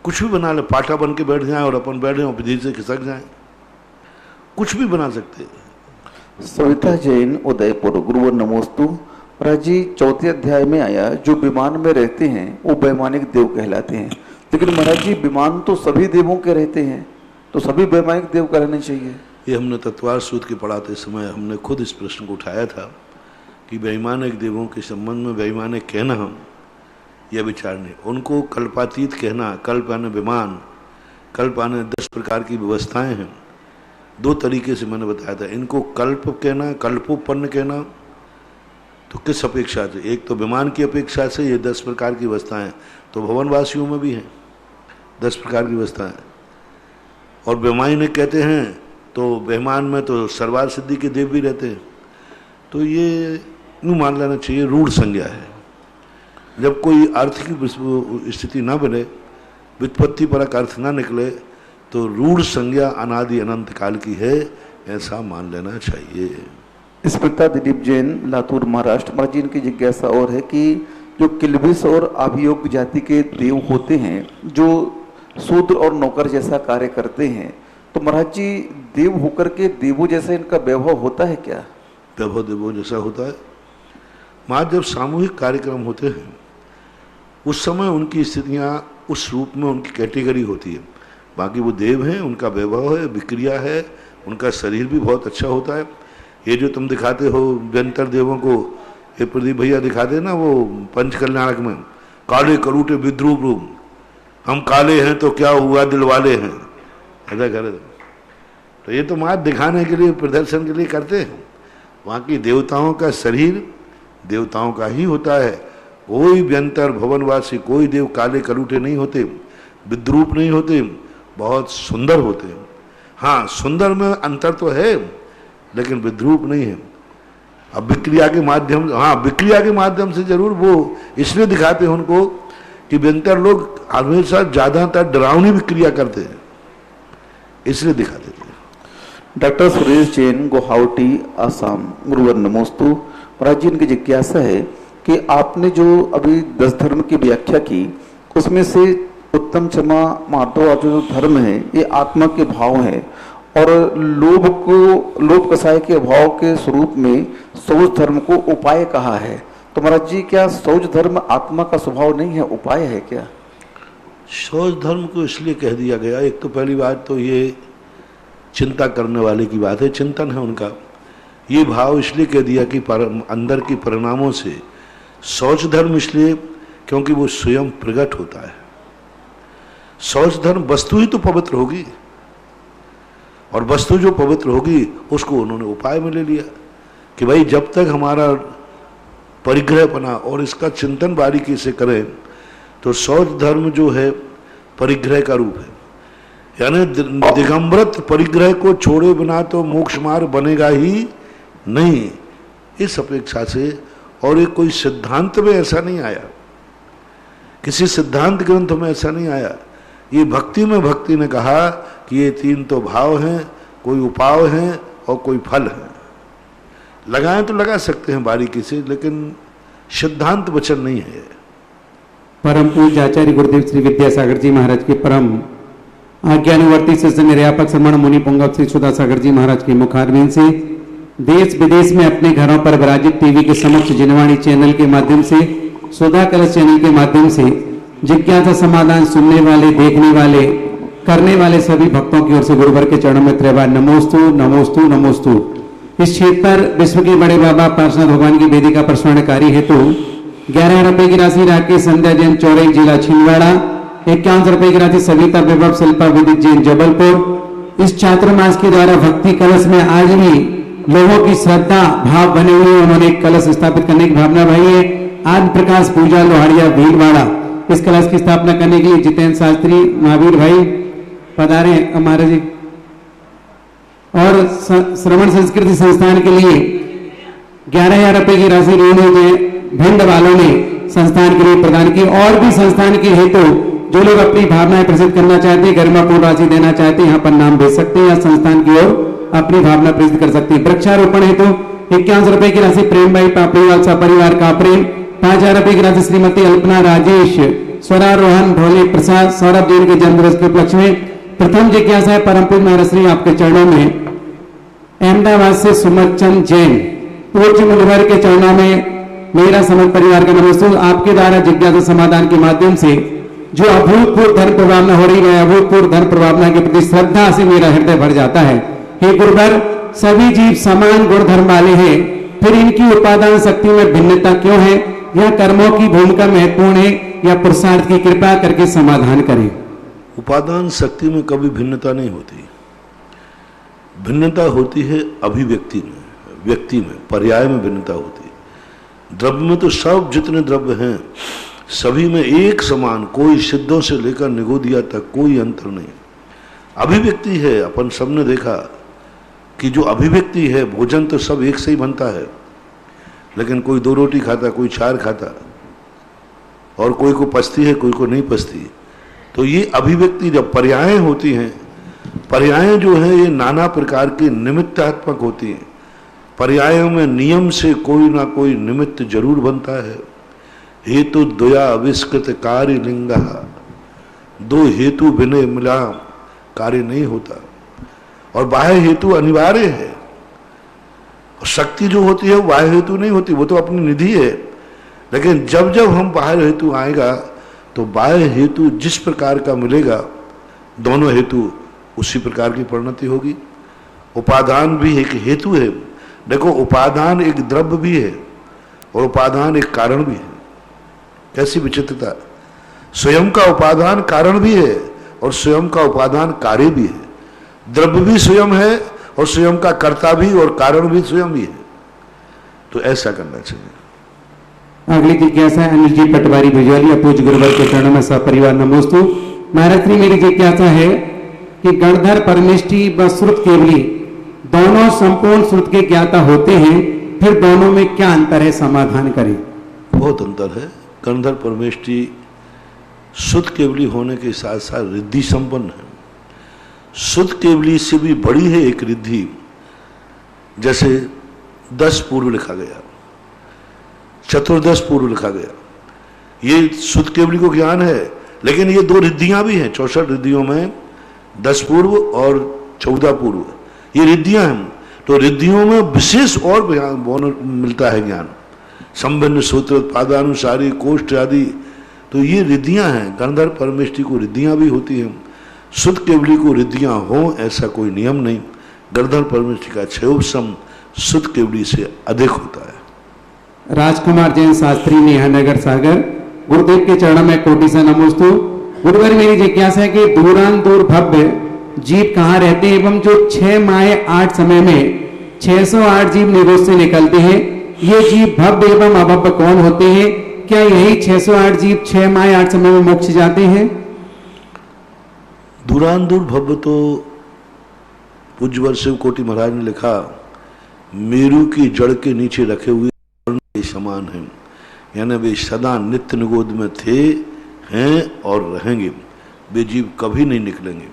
कुछ भी बना ले, पाटा बन के बैठ जाए और अपन बैठ जाए और धीरे से खिसक जाए, कुछ भी बना सकते। सविता जैन, उदयपुर। गुरुवर नमोस्तु। महाराज जी, 4 अध्याय में आया जो विमान में रहते हैं वो वैमानिक देव कहलाते हैं, लेकिन महाराज जी विमान तो सभी देवों के रहते हैं, तो सभी वैमानिक देव कहलाने चाहिए? ये हमने तत्वार सूत्र के पढ़ाते समय हमने खुद इस प्रश्न को उठाया था कि वैमानिक देवों के संबंध में वैमानिक कहना हम यह विचार नहीं, उनको कल्पातीत कहना। कल्प यानी विमान, कल्प यानी 10 प्रकार की व्यवस्थाएं हैं। 2 तरीके से मैंने बताया था, इनको कल्प कहना, कल्पोपन्न कहना। तो किस अपेक्षा से? एक तो विमान की अपेक्षा से ये 10 प्रकार की व्यवस्थाएं तो भवनवासियों में भी हैं 10 प्रकार की व्यवस्थाएं, और वैमानिक कहते हैं तो विमान में तो सर्वार सिद्धि के देव भी रहते हैं। तो ये यूँ मान लेना चाहिए रूढ़ संज्ञा है। जब कोई अर्थ की स्थिति ना बने, व्युत्पत्ति परक अर्थ ना निकले, तो रूढ़ संज्ञा अनादि अनंत काल की है, ऐसा मान लेना चाहिए। स्मिता दिलीप जैन, लातूर, महाराष्ट्र। महाराज जी, इनकी जिज्ञासा और है कि जो किल्बिष और अभियोग जाति के देव होते हैं जो शूद्र और नौकर जैसा कार्य करते हैं, तो महाराज जी देव होकर के देवों जैसा इनका वैभव होता है क्या? वैभव देवों जैसा होता है। माँ, जब सामूहिक कार्यक्रम होते हैं उस समय उनकी स्थितियाँ उस रूप में उनकी कैटेगरी होती है। बाकी वो देव हैं, उनका वैभव है, विक्रिया है, उनका शरीर भी बहुत अच्छा होता है। ये जो तुम दिखाते हो व्यंतर देवों को, ये प्रदीप भैया दिखाते ना वो पंच कल्याणक में, काले करूटे विद्रूप रूप, हम काले हैं तो क्या हुआ दिल वाले हैं, ऐसा करे। तो ये तो मात दिखाने के लिए, प्रदर्शन के लिए करते हैं। वहाँ की देवताओं का शरीर देवताओं का ही होता है। कोई व्यंतर भवनवासी, कोई देव काले कलूटे नहीं होते, विद्रूप नहीं होते, बहुत सुंदर होते हैं। हाँ, सुंदर में अंतर तो है, लेकिन विद्रूप नहीं है। अब विक्रिया के माध्यम, हाँ विक्रिया के माध्यम से जरूर वो इसलिए दिखाते हैं उनको कि व्यंतर लोग हमेशा ज्यादातर डरावनी विक्रिया करते हैं, इसलिए दिखाते थे। डॉक्टर सुरेश जैन, गुवाहाटी, आसाम। गुरुवर नमोस्तु। महाराज जी, इनकी जिज्ञासा है कि आपने जो अभी 10 धर्म की व्याख्या की, उसमें से उत्तम, क्षमा, माधव जो धर्म है ये आत्मा के भाव है, और लोभ कसाय के भाव के स्वरूप में शौच धर्म को उपाय कहा है। तो महाराज जी, क्या शौच धर्म आत्मा का स्वभाव नहीं है, उपाय है क्या? शौच धर्म को इसलिए कह दिया गया, एक तो पहली बात तो ये चिंता करने वाले की बात है, चिंतन है उनका। ये भाव इसलिए कह दिया कि अंदर के परिणामों से शौच धर्म, इसलिए क्योंकि वो स्वयं प्रकट होता है। शौच धर्म वस्तु ही तो पवित्र होगी, और वस्तु जो पवित्र होगी उसको उन्होंने उपाय में ले लिया कि भाई जब तक हमारा परिग्रहपना और इसका चिंतन बारीकी से करें तो शौच धर्म जो है परिग्रह का रूप है। यानी दिगंबरत परिग्रह को छोड़े बिना तो मोक्ष मार्ग बनेगा ही नहीं, इस अपेक्षा से। और ये कोई सिद्धांत में ऐसा नहीं आया, किसी सिद्धांत ग्रंथ में ऐसा नहीं आया। ये भक्ति में भक्ति ने कहा कि ये 3 तो भाव हैं, कोई उपाय हैं और कोई फल है। लगाएं तो लगा सकते हैं बारीकी से, लेकिन सिद्धांत वचन नहीं है। परम पूज्य आचार्य गुरुदेव श्री विद्यासागर जी महाराज के परम आज्ञानुवर्ती से निर्यापक श्रमण मुनि पुंगव श्री सुधा सागर जी महाराज के मुखारबिंद से देश विदेश में अपने घरों पर विराजित टीवी के समक्ष जिनवाणी चैनल के माध्यम से, सुधा कलश चैनल के माध्यम से जिज्ञासा समाधान सुनने वाले, देखने वाले, करने वाले सभी भक्तों की ओर से गुरुवर के चरणों में त्रैवार नमोस्तु नमोस्तु नमोस्तु। इस क्षेत्र पर विश्व के बड़े बाबा पार्षद भगवान की वेदिका पर स्वर्णकारी हेतु 11 रुपए की राशि राकेश संध्या जैन चौरई जिला छिंदवाड़ा, 51 रुपए की राशि सविता विभव शिल्पा विदित जैन जबलपुर। इस चातुर्मास के द्वारा भक्ति कलश में आज भी लोगों की श्रद्धा भाव बने हुए, उन्होंने एक कलश स्थापित करने की भावना भाई है। आदि प्रकाश पूजा लोहाड़िया भीलवाड़ा, इस कलश की स्थापना करने के लिए जितेंद्र शास्त्री महावीर भाई पधारे हमारे जी। और श्रवण संस्कृति संस्थान के लिए 11,000 रुपए की राशि भिंड वालों ने संस्थान के लिए प्रदान की। और भी संस्थान के हेतु जो लोग अपनी भावनाएं प्रसिद्ध करना चाहते हैं, गरिमापूर्ण राशि देना चाहते हैं, यहाँ पर नाम भेज सकते हैं या संस्थान की ओर अपनी भावना प्रसिद्ध कर सकते हैं। वृक्षारोपण हेतु 51 रुपए की राशि प्रेम भाई पापड़ीवाल सा परिवार का प्रेम, 5,000 रुपए की राशि श्रीमती अल्पना राजेश स्वरारोहण ढोले प्रसाद सौरभ जैन के जन्मदिवस के उपलक्ष्य में। प्रथम जिज्ञासा है परम पूज्य महाराज श्री आपके चरणों में अहमदाबाद से सुमत चंद जैन, पूज्य मुनिवर के चरणों में मेरा समस्त परिवार का नमस्ते। आपके द्वारा जिज्ञासा समाधान के माध्यम से जो अभूतपूर्व धर्म प्रभावना हो रही है, अभूतपूर्व धर्म प्रभावना के प्रति श्रद्धा से मेरा हृदय भर जाता है। हे गुरुवर, सभी जीव समान गुण धर्म वाले हैं, फिर इनकी उपादान शक्ति में भिन्नता क्यों है? यह कर्मों की भूमिका महत्वपूर्ण है या पुरुषार्थ की कृपा करके समाधान करें। उपादान शक्ति में कभी भिन्नता नहीं होती, भिन्नता होती है अभिव्यक्ति में, व्यक्ति में, पर्याय में भिन्नता होती है। द्रव्य में तो सब जितने द्रव्य हैं सभी में एक समान, कोई सिद्धों से लेकर निगोदिया तक कोई अंतर नहीं। अभिव्यक्ति है, अपन सबने देखा कि जो अभिव्यक्ति है, भोजन तो सब एक से ही बनता है, लेकिन कोई 2 रोटी खाता, कोई 4 खाता, और कोई को पचती है, कोई को नहीं पचती। तो ये अभिव्यक्ति जब पर्यायें होती हैं, पर्यायें जो है ये नाना प्रकार की निमित्तात्मक होती हैं। पर्यायों में नियम से कोई ना कोई निमित्त जरूर बनता है। हेतु द्वया आविष्कृत कार्य लिंगा, 2 हेतु बिना मिला कार्य नहीं होता, और बाह्य हेतु अनिवार्य है। और शक्ति जो होती है वो बाह्य हेतु नहीं होती, वो तो अपनी निधि है। लेकिन जब जब हम बाह्य हेतु आएगा तो बाह्य हेतु जिस प्रकार का मिलेगा, दोनों हेतु उसी प्रकार की परिणति होगी। उपादान भी एक हेतु है। देखो, उपादान एक द्रव्य भी है और उपादान एक कारण भी है। कैसी विचित्रता! स्वयं का उपादान कारण भी है और स्वयं का उपादान कार्य भी है। द्रव्य भी स्वयं है और स्वयं का कर्ता भी और कारण भी स्वयं ही है। तो ऐसा करना चाहिए। अगली जिज्ञासा अनिल जी पटवारी भुजवाली, पूज्य गुरुवर के चरणों में सपरिवार नमोस्तु। महाराज श्री, मेरी जिज्ञासा है कि गणधर, परमेष्टि व श्रुत केवली दोनों संपूर्ण श्रुत के ज्ञाता होते हैं, फिर दोनों में क्या अंतर है? समाधान करें। बहुत अंतर है। गणधर परमेष्टि श्रुत केवली होने के साथ साथ रिद्धि संपन्न है। शुद्ध केवली से भी बड़ी है एक रिद्धि, जैसे 10 पूर्व लिखा गया, चतुर्दश पूर्व लिखा गया। ये शुद्ध केवली को ज्ञान है, लेकिन ये 2 रिद्धियां भी हैं। 64 रिद्धियों में 10 पूर्व और 14 पूर्व ये रिद्धियां हैं। तो रिद्धियों में विशेष और मिलता है ज्ञान, संभिन्न सूत्र, पादानुसारी, कोष्ठ आदि। तो ये रिद्धियां हैं। गणधर परमेष्टि को रिद्धियां भी होती हैं, शुद्ध केवली को रिद्धियां हो ऐसा कोई नियम नहीं। गणधर परमेष्टि का क्षयोपशम शुद्ध केवली से अधिक होता है। राजकुमार जैन शास्त्री, नेहानगर सागर। गुरुदेव के चरणों में कोटि से नमोस्तु। गुरुवर, मेरी जिज्ञासा है कि दूरान दूर भव्य जीव कहाँ रहते हैं एवं जो 6 माह 8 समय में 608 जीव निरोध से निकलते हैं, ये जीव भव्य एवं अभव्य कौन होते हैं? क्या यही 608 जीव 6 माह 8 समय में मोक्ष जाते हैं? दूरान दूर भव्य तो पूज्यवर शिव कोटि महाराज ने लिखा, मेरू की जड़ के नीचे रखे हुए के समान हैं, यानी वे सदा नित्य निगोद में थे, हैं और रहेंगे। वे जीव कभी नहीं निकलेंगे।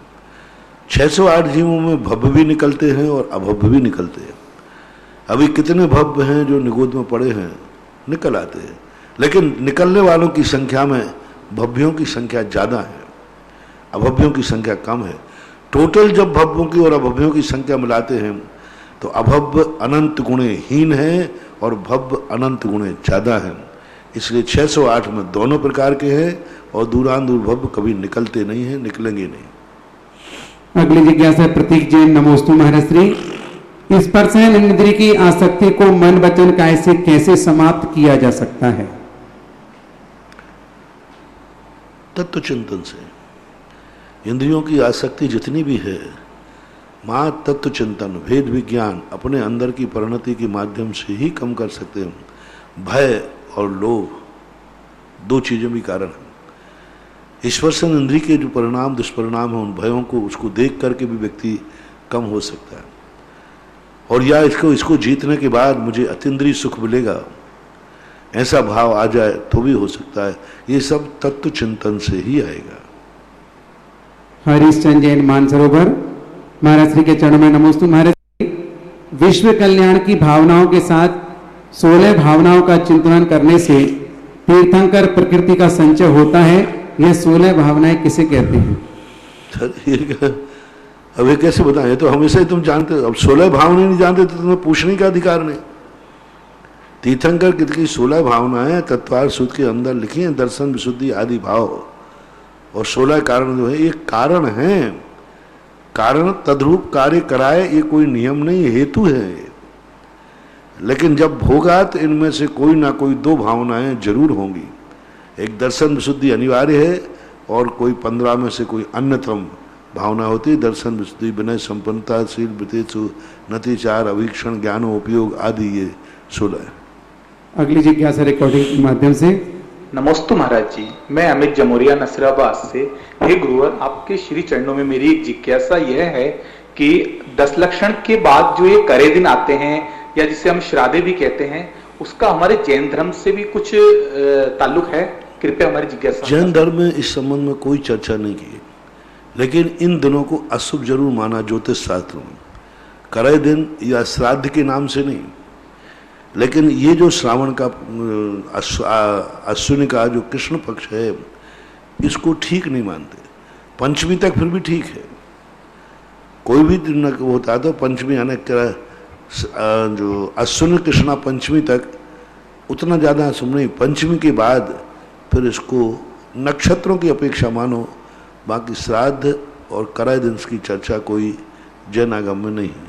608 जीवों में भव्य भी निकलते हैं और अभव्य भी निकलते हैं। अभी कितने भव्य हैं जो निगोद में पड़े हैं, निकल आते हैं, लेकिन निकलने वालों की संख्या में भव्यों की संख्या ज़्यादा है, अभव्यों की संख्या कम है। टोटल जब भव्यों की और अभव्यों की संख्या मिलाते हैं तो अभव्य अनंत गुणे हीन है और भव्य अनंत गुणे ज़्यादा है। इसलिए 608 में दोनों प्रकार के हैं और दूरान दूर भव्य कभी निकलते नहीं हैं, निकलेंगे नहीं। अगली जिज्ञासा प्रतीक जैन, नमोस्तु महाराज श्री। स्पर्शन इंद्रिय की आसक्ति को मन वचन काय से कैसे समाप्त किया जा सकता है? तत्व चिंतन से। इंद्रियों की आसक्ति जितनी भी है, मां तत्व चिंतन, भेद विज्ञान, अपने अंदर की परिणति के माध्यम से ही कम कर सकते हैं। भय और लोभ 2 चीजें भी कारण हैं। स्पर्शन इंद्रिय के जो परिणाम दुष्परिणाम है, उन भयों को उसको देख करके भी व्यक्ति कम हो सकता है। और या इसको जीतने के बाद मुझे अतीन्द्रिय सुख मिलेगा, ऐसा भाव आ जाए तो भी हो सकता है। ये सब तत्व चिंतन से ही आएगा। हरीश जैन, मानसरोवर। महाराज श्री के चरणों में नमोस्तु। महाराज श्री, विश्व कल्याण की भावनाओं के साथ 16 भावनाओं का चिंतन करने से तीर्थंकर प्रकृति का संचय होता है। यह 16 भावनाएं किसे कहते हैं? अब ये कैसे बताएं? तो हमेशा ही तुम जानते हो। अब 16 भावनाएं नहीं जानते तो तुम्हें पूछने का अधिकार नहीं। तीर्थंकर की 16 भावनाएं तत्वार्थ सूत्र के अंदर लिखी हैं, दर्शन, विशुद्धि आदि भाव, और 16 कारण जो है ये कारण हैं। कारण तद्रूप कार्य कराए, ये कोई नियम नहीं, हेतु है। लेकिन जब होगा तो इनमें से कोई ना कोई 2 भावनाएं जरूर होंगी। एक दर्शन विशुद्धि अनिवार्य है और कोई 15 में से कोई अन्यतम भावना होती है। दर्शन विशुद्धि, विनय, संपन्नता, शील, वृत्ति, नतिचार, अवीक्षण, ज्ञानोपयोग आदि, ये 16 है। अगली जिज्ञासा रिकॉर्डिंग के माध्यम से। नमोस्तु महाराज जी, मैं अमित जमोरिया नसराबाद से। हे गुरुवर, आपके श्री चरणों में मेरी एक जिज्ञासा यह है कि 10 लक्षण के बाद जो ये करे दिन आते हैं या जिसे हम श्राद्धे भी कहते हैं, उसका हमारे जैन धर्म से भी कुछ ताल्लुक है? कृपया हमारी जिज्ञासा। जैन धर्म में इस संबंध में कोई चर्चा नहीं की, लेकिन इन दिनों को अशुभ जरूर माना ज्योतिष शास्त्र में। करे दिन या श्राद्ध के नाम से नहीं, लेकिन ये जो श्रावण का अश्विनी का जो कृष्ण पक्ष है, इसको ठीक नहीं मानते। पंचमी तक फिर भी ठीक है, कोई भी दिन होता है तो पंचमी यानी जो अश्विनी कृष्णा पंचमी तक उतना ज़्यादा शुभ नहीं। पंचमी के बाद फिर इसको नक्षत्रों की अपेक्षा मानो। बाकी श्राद्ध और कराय दिन की चर्चा कोई जैन आगम में नहीं है।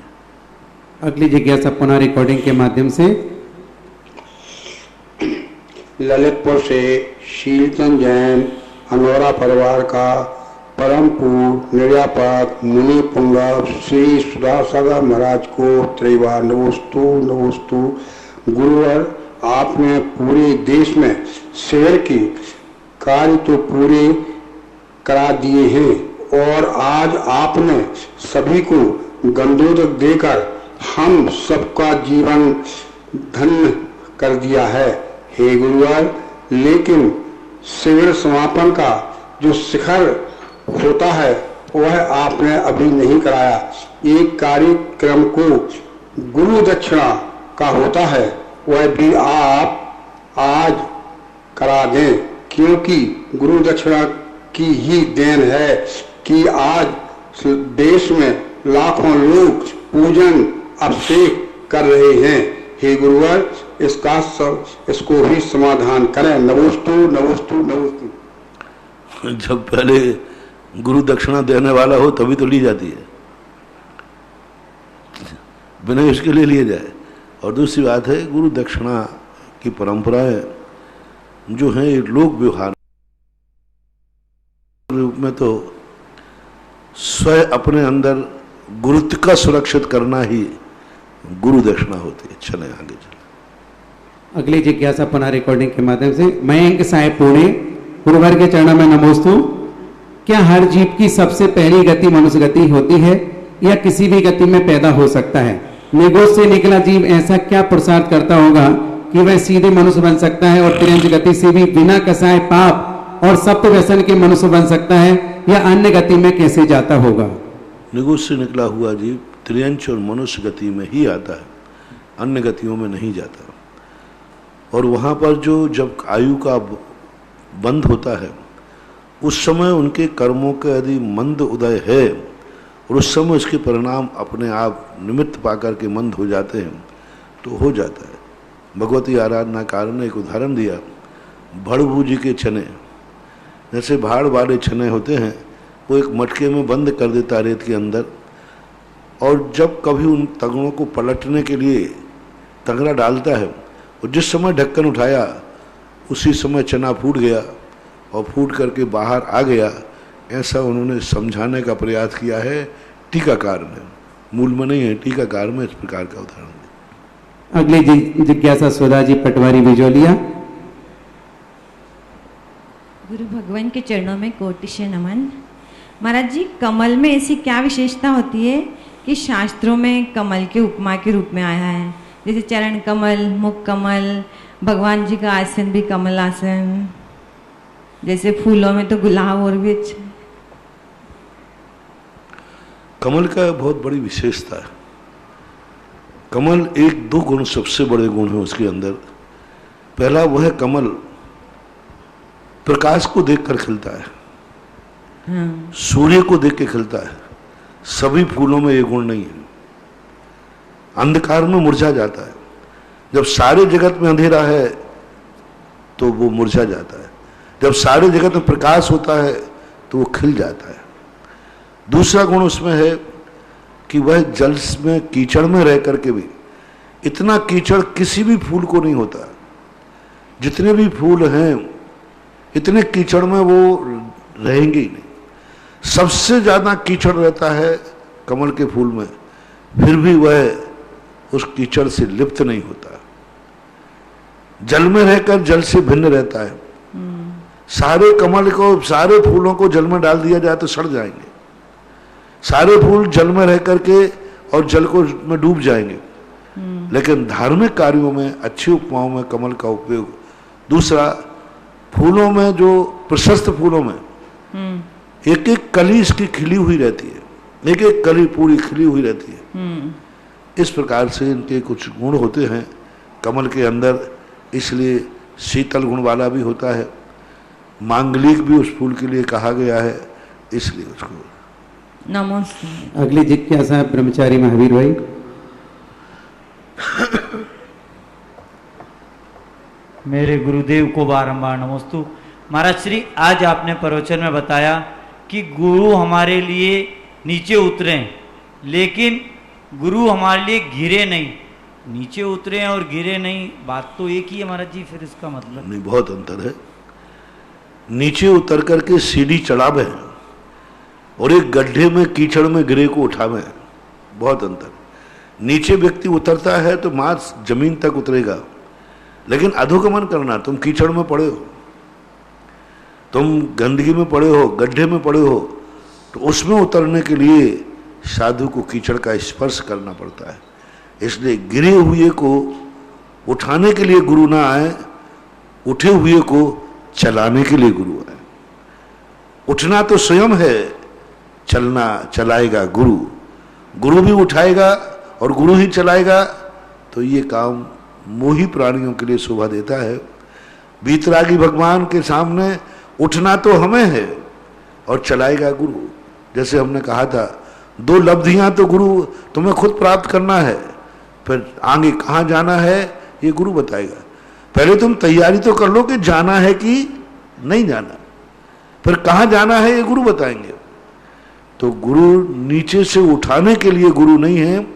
अगली जिज्ञासा पुनः रिकॉर्डिंग के माध्यम से। ललितपुर से शीलचंद जैन, अनोरा परिवार का परम पूज्य निर्यापक मुनि पुंगव श्री सुधासागर महाराज को त्रिवार नमोस्तु नमोस्तु। गुरुवर, आपने पूरे देश में शहर के कार्य तो पूरे करा दिए हैं और आज आपने सभी को गंधोदक देकर हम सबका जीवन धन्य कर दिया है। हे गुरुवर, लेकिन शिविर समापन का जो शिखर होता है वह आपने अभी नहीं कराया। एक कार्यक्रम को गुरु दक्षिणा का होता है, वह भी आप आज करा दें, क्योंकि गुरु दक्षिणा की ही देन है कि आज देश में लाखों लोग पूजन अभिषेक कर रहे हैं। हे गुरुवर, इसको भी समाधान करें। नमोस्तु नमोस्तु नमोस्तु। जब पहले गुरु दक्षिणा देने वाला हो तभी तो ली जाती है, बिना इसके लिए लिए जाए। और दूसरी बात है, गुरु दक्षिणा की परंपराएं जो हैं लोक व्यवहार रूप में तो स्वयं अपने अंदर गुरुत्व का सुरक्षित करना ही गुरु दक्षिणा होती है। चले आगे चले। अगली जिज्ञासा पुनः रिकॉर्डिंग के माध्यम से। मयंक साहेब पुणे, गुरुवर के चरणों में नमोस्तु। क्या हर जीव की सबसे पहली गति मनुष्य गति होती है या किसी भी गति में पैदा हो सकता है? निगोज से निकला जीव ऐसा क्या पुरुषार्थ करता होगा कि वह सीधे मनुष्य बन सकता है और तिरंज गति से भी बिना कसाय पाप और सप्त व्यसन के मनुष्य बन सकता है, या अन्य गति में कैसे जाता होगा? निगोज से निकला हुआ जीव त्रियंच और मनुष्य गति में ही आता है, अन्य गतियों में नहीं जाता। और वहाँ पर जो जब आयु का बंध होता है उस समय उनके कर्मों का यदि मंद उदय है और उस समय उसके परिणाम अपने आप निमित्त पाकर के मंद हो जाते हैं तो हो जाता है। भगवती आराधना कारण ने एक उदाहरण दिया, भड़भू जी के चने, जैसे भाड़ वाले चने होते हैं वो एक मटके में बंद कर देता रेत के अंदर, और जब कभी उन तगड़ों को पलटने के लिए तगड़ा डालता है और जिस समय ढक्कन उठाया उसी समय चना फूट गया और फूट करके बाहर आ गया। ऐसा उन्होंने समझाने का प्रयास किया है टीकाकार में, मूल में नहीं है, टीकाकार में इस प्रकार का उदाहरण दिया। अगली जिज्ञासा सुधा जी पटवारी बिजोलिया। गुरु भगवान के चरणों में कोटि से नमन। महाराज जी, कमल में ऐसी क्या विशेषता होती है कि शास्त्रों में कमल के उपमा के रूप में आया है? जैसे चरण कमल, मुख कमल, भगवान जी का आसन भी कमल आसन, जैसे फूलों में तो गुलाब और भी अच्छा। कमल का बहुत बड़ी विशेषता है। कमल एक दो गुण, सबसे बड़े गुण है उसके अंदर। पहला वह कमल प्रकाश को देखकर खिलता है, सूर्य को देख के खिलता है। सभी फूलों में ये गुण नहीं है। अंधकार में मुरझा जाता है, जब सारे जगत में अंधेरा है तो वो मुरझा जाता है, जब सारे जगत में प्रकाश होता है तो वो खिल जाता है। दूसरा गुण उसमें है कि वह जल में कीचड़ में रह करके भी, इतना कीचड़ किसी भी फूल को नहीं होता। जितने भी फूल हैं इतने कीचड़ में वो रहेंगे ही नहीं। सबसे ज्यादा कीचड़ रहता है कमल के फूल में, फिर भी वह उस कीचड़ से लिप्त नहीं होता। जल में रहकर जल से भिन्न रहता है। सारे कमल को, सारे फूलों को जल में डाल दिया जाए तो सड़ जाएंगे। सारे फूल जल में रह करके और जल को में डूब जाएंगे। लेकिन धार्मिक कार्यों में, अच्छी उपमाओं में कमल का उपयोग। दूसरा, फूलों में जो प्रशस्त फूलों में एक एक कली इसकी खिली हुई रहती है, एक एक कली पूरी खिली हुई रहती है। इस प्रकार से इनके कुछ गुण होते हैं कमल के अंदर, इसलिए शीतल गुण वाला भी होता है। मांगलिक भी उस फूल के लिए कहा गया है, इसलिए उसको। नमस्ते। अगली जिज्ञासा ब्रह्मचारी महावीर भाई। मेरे गुरुदेव को बारंबार नमस्तु। महाराज श्री, आज आपने प्रवचन में बताया कि गुरु हमारे लिए नीचे उतरे, लेकिन गुरु हमारे लिए गिरे नहीं। नीचे उतरे और गिरे नहीं, बात तो एक ही है महाराज जी, फिर इसका मतलब? नहीं, बहुत अंतर है। नीचे उतर करके सीढ़ी चढ़ावे और एक गड्ढे में कीचड़ में गिरे को उठावे, बहुत अंतर। नीचे व्यक्ति उतरता है तो मांस जमीन तक उतरेगा, लेकिन अधोगमन करना, तुम कीचड़ में पड़े हो, तुम गंदगी में पड़े हो, गड्ढे में पड़े हो, तो उसमें उतरने के लिए साधु को कीचड़ का स्पर्श करना पड़ता है। इसलिए गिरे हुए को उठाने के लिए गुरु ना आए, उठे हुए को चलाने के लिए गुरु आए। उठना तो स्वयं है, चलाएगा गुरु, गुरु भी उठाएगा और गुरु ही चलाएगा, तो ये काम मोही प्राणियों के लिए शोभा देता है। बीतरागी भगवान के सामने उठना तो हमें है और चलाएगा गुरु। जैसे हमने कहा था, 2 लब्धियां तो गुरु तुम्हें खुद प्राप्त करना है, फिर आगे कहाँ जाना है ये गुरु बताएगा। पहले तुम तैयारी तो कर लो कि जाना है कि नहीं जाना, फिर कहाँ जाना है ये गुरु बताएंगे। तो गुरु नीचे से उठाने के लिए गुरु नहीं है,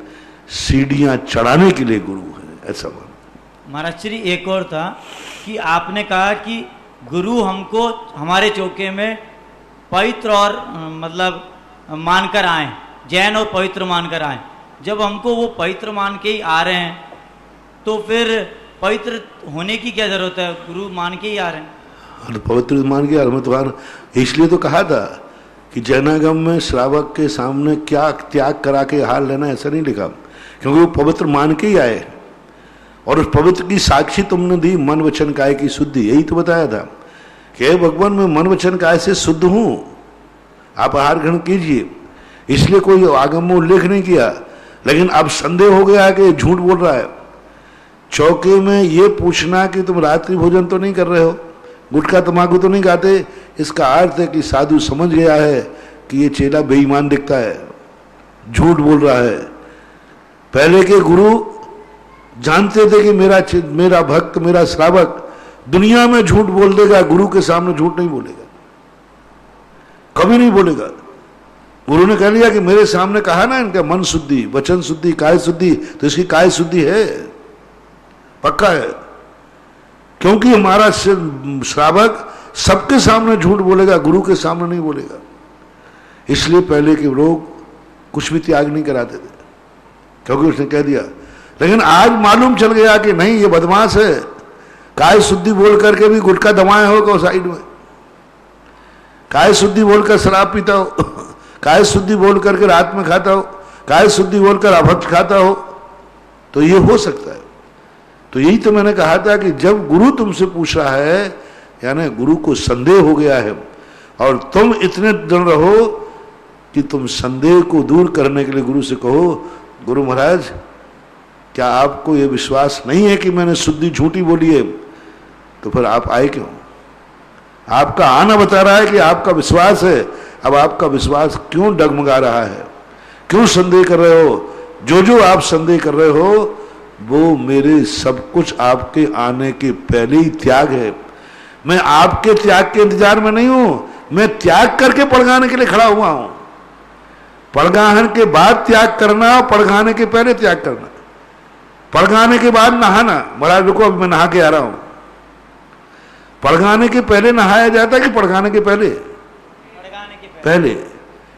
सीढ़ियां चढ़ाने के लिए गुरु है, ऐसा मान। महाराज श्री एक और था कि आपने कहा कि गुरु हमको हमारे चौके में पवित्र और मतलब मानकर आए, जैन और पवित्र मानकर आए। जब हमको वो पवित्र मान के ही आ रहे हैं तो फिर पवित्र होने की क्या जरूरत है, गुरु मान के ही आ रहे हैं। पवित्र मान के हमें तो, इसलिए तो कहा था कि जैनागम में श्रावक के सामने क्या त्याग करा के हाल लेना, ऐसा नहीं लिखा, क्योंकि वो पवित्र मान के ही आए और उस पवित्र की साक्षी तुमने दी, मन वचन काया की शुद्धि। यही तो बताया था कि भगवान मैं मन वचन काया से शुद्ध हूं, आप आहार ग्रहण कीजिए। इसलिए कोई आगम में उल्लेख नहीं किया, लेकिन अब संदेह हो गया कि झूठ बोल रहा है। चौके में ये पूछना कि तुम रात्रि भोजन तो नहीं कर रहे हो, गुटखा तंबाकू तो नहीं खाते, इसका अर्थ है कि साधु समझ गया है कि ये चेला बेईमान दिखता है, झूठ बोल रहा है। पहले के गुरु जानते थे कि मेरा भक्त, मेरा श्रावक दुनिया में झूठ बोल देगा, गुरु के सामने झूठ नहीं बोलेगा, कभी नहीं बोलेगा। गुरु ने कह लिया कि मेरे सामने कहा ना इनका मन शुद्धि, वचन शुद्धि, काय शुद्धि, तो इसकी काय शुद्धि है, पक्का है। क्योंकि हमारा श्रावक सबके सामने झूठ बोलेगा, गुरु के सामने नहीं बोलेगा। इसलिए पहले के लोग कुछ भी त्याग नहीं कराते थे, क्योंकि उसने कह दिया। लेकिन आज मालूम चल गया कि नहीं, ये बदमाश है, काय शुद्धि बोल करके भी गुटखा दबाए हो साइड में, काय शुद्धि बोलकर शराब पीता हो, काय शुद्धि बोल करके रात में खाता हो, काय शुद्धि बोलकर अभक्त खाता हो, तो ये हो सकता है। तो यही तो मैंने कहा था कि जब गुरु तुमसे पूछ रहा है, यानी गुरु को संदेह हो गया है और तुम इतने दृढ़ रहो कि तुम संदेह को दूर करने के लिए गुरु से कहो, गुरु महाराज क्या आपको ये विश्वास नहीं है कि मैंने शुद्धि झूठी बोली है, तो फिर आप आए क्यों? आपका आना बता रहा है कि आपका विश्वास है, अब आपका विश्वास क्यों डगमगा रहा है, क्यों संदेह कर रहे हो? जो आप संदेह कर रहे हो वो मेरे सब कुछ आपके आने के पहले ही त्याग है। मैं आपके त्याग के इंतजार में नहीं हूं, मैं त्याग करके पड़गाने के लिए खड़ा हुआ हूं। पड़गाहन के बाद त्याग करना, पड़गाने के पहले त्याग करना। पड़गाने के बाद नहाना, महाराज रुको अब मैं नहा के आ रहा हूं। पड़गाने के पहले नहाया जाता कि पड़गाने के पहले? पहले।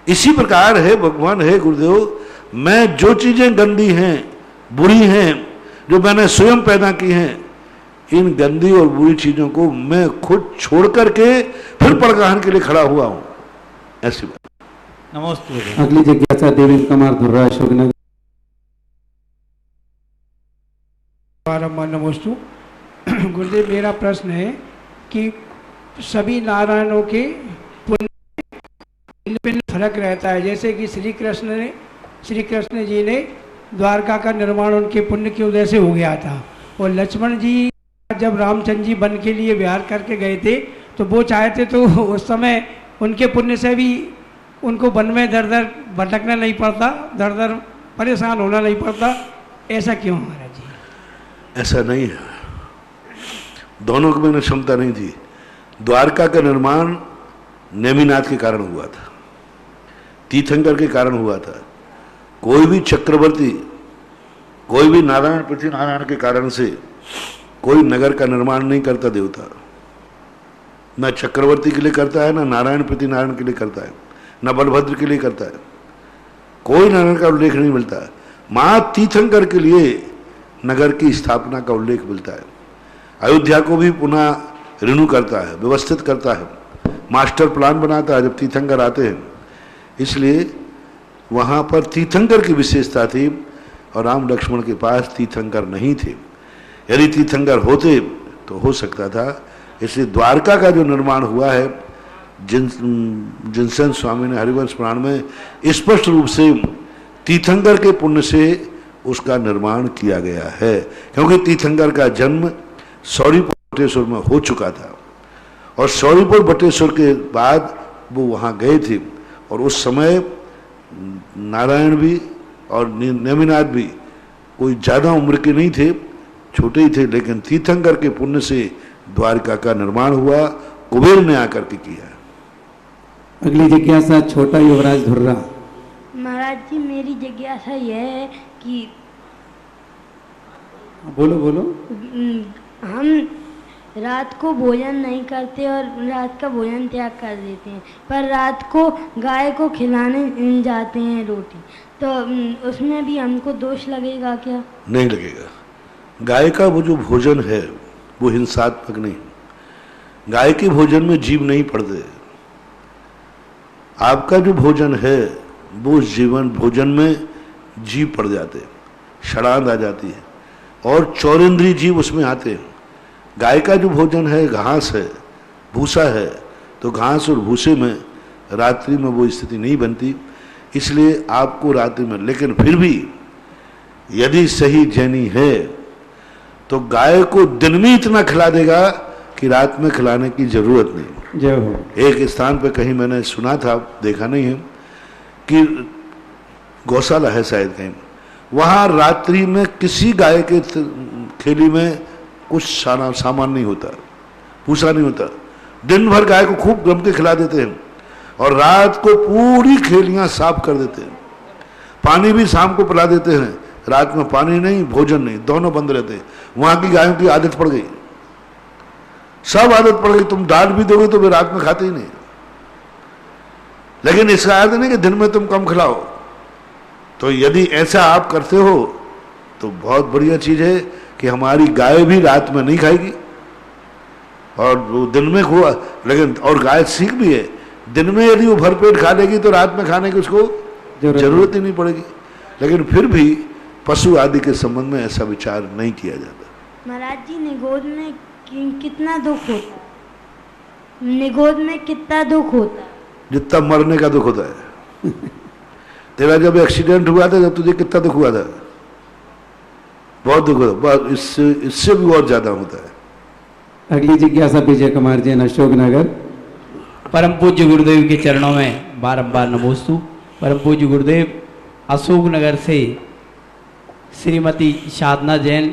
इसी प्रकार है भगवान, है गुरुदेव, मैं जो चीजें गंदी हैं, बुरी हैं, जो मैंने स्वयं पैदा की हैं, इन गंदी और बुरी चीजों को मैं खुद छोड़ करके फिर पड़गाहन के लिए खड़ा हुआ हूं, ऐसी बात। नमस्ते। अगली जिज्ञासा देवेंद्र कुमार धुर्रा, अशोकनगर। नमस्तु। गुरुदेव, मेरा प्रश्न है कि सभी नारायणों के पुण्य में फर्क रहता है। जैसे कि श्री कृष्ण जी ने द्वारका का निर्माण उनके पुण्य की वजह से हो गया था, और लक्ष्मण जी जब रामचंद्र जी वन के लिए विहार करके गए थे तो वो चाहते तो उस समय उनके पुण्य से भी उनको वन में दर दर भटकना नहीं पड़ता, दर दर परेशान होना नहीं पड़ता। ऐसा क्यों महाराज जी? ऐसा नहीं है, दोनों की में क्षमता नहीं थी। द्वारका का निर्माण नेमिनाथ के कारण हुआ था, तीर्थंकर के कारण हुआ था। कोई भी चक्रवर्ती, कोई भी नारायण पृथ्वी नारायण के कारण से कोई नगर का निर्माण नहीं करता देवता। न चक्रवर्ती के लिए करता है, न नारायण पृथ्वी नारायण के लिए करता है, न बलभद्र के लिए करता है। कोई नगर का उल्लेख नहीं मिलता है। मां तीर्थंकर के लिए नगर की स्थापना का उल्लेख मिलता है। अयोध्या को भी पुनः रिन्यू करता है, व्यवस्थित करता है, मास्टर प्लान बनाता है जब तीर्थंकर आते हैं। इसलिए वहाँ पर तीर्थंकर की विशेषता थी और राम लक्ष्मण के पास तीर्थंकर नहीं थे। यदि तीर्थंकर होते तो हो सकता था। इसलिए द्वारका का जो निर्माण हुआ है जिनसेन स्वामी ने हरिवंश पुराण में स्पष्ट रूप से तीर्थंकर के पुण्य से उसका निर्माण किया गया है, क्योंकि तीर्थंकर का जन्म सौरीपुर बटेश्वर में हो चुका था और सौरीपुर बटेश्वर के बाद वो वहाँ गए थे और उस समय नारायण भी और नेमिनाथ भी कोई ज़्यादा उम्र के नहीं थे, छोटे ही थे, लेकिन तीर्थंकर के पुण्य से द्वारका का निर्माण हुआ, कुबेर ने आकर के किया। अगली जिज्ञासा छोटा युवराज धुर्रा। महाराज जी मेरी जिज्ञासा यह है कि बोलो बोलो। हम रात को भोजन नहीं करते और रात का भोजन त्याग कर देते हैं, पर रात को गाय को खिलाने जाते हैं रोटी, तो उसमें भी हमको दोष लगेगा क्या? नहीं लगेगा। गाय का वो जो भोजन है वो हिंसात्मक नहीं, गाय के भोजन में जीव नहीं पड़ते। आपका जो भोजन है वो जीवन भोजन में जीव पड़ जाते, षडांध आ जाती है और चौरेंद्रीय जीव उसमें आते हैं। गाय का जो भोजन है घास है, भूसा है, तो घास और भूसे में रात्रि में वो स्थिति नहीं बनती, इसलिए आपको रात्रि में, लेकिन फिर भी यदि सही जैनी है तो गाय को दिन में इतना खिला देगा कि रात में खिलाने की जरूरत नहीं। जय हो। एक स्थान पे कहीं मैंने सुना था, देखा नहीं है, कि गौशाला है शायद कहीं, वहाँ रात्रि में किसी गाय के थैली में कुछ सामान नहीं होता, भूसा नहीं होता। दिन भर गाय को खूब गम के खिला देते हैं और रात को पूरी खेलियां साफ कर देते हैं। पानी भी शाम को पिला देते हैं, रात में पानी नहीं, भोजन नहीं, दोनों बंद रहते हैं। वहां की गायों की आदत पड़ गई, सब आदत पड़ गई। तुम डांट भी दोगे तो वे रात में खाते ही नहीं, लेकिन इसका अर्थ नहीं कि दिन में तुम कम खिलाओ। तो यदि ऐसा आप करते हो तो बहुत बढ़िया चीज है कि हमारी गाय भी रात में नहीं खाएगी और वो दिन में खुआ, लेकिन और गाय सीख भी है, दिन में यदि वो भरपेट खा लेगी तो रात में खाने की उसको जरूरत ही नहीं पड़ेगी। लेकिन फिर भी पशु आदि के संबंध में ऐसा विचार नहीं किया जाता। महाराज जी निगोद में कितना दुख होता? निगोद में कितना दुख होता? जितना मरने का दुख होता है। तेरा जब एक्सीडेंट हुआ था, जब तुझे कितना दुख हुआ था? बहुत दुख होता, इससे भी और ज्यादा होता है। अगली जिज्ञासा विजय कुमार जैन, अशोक नगर। परम पूज्य गुरुदेव के चरणों में बारंबार नमोस्तु। परम पूज्य गुरुदेव, अशोक नगर से श्रीमती साधना जैन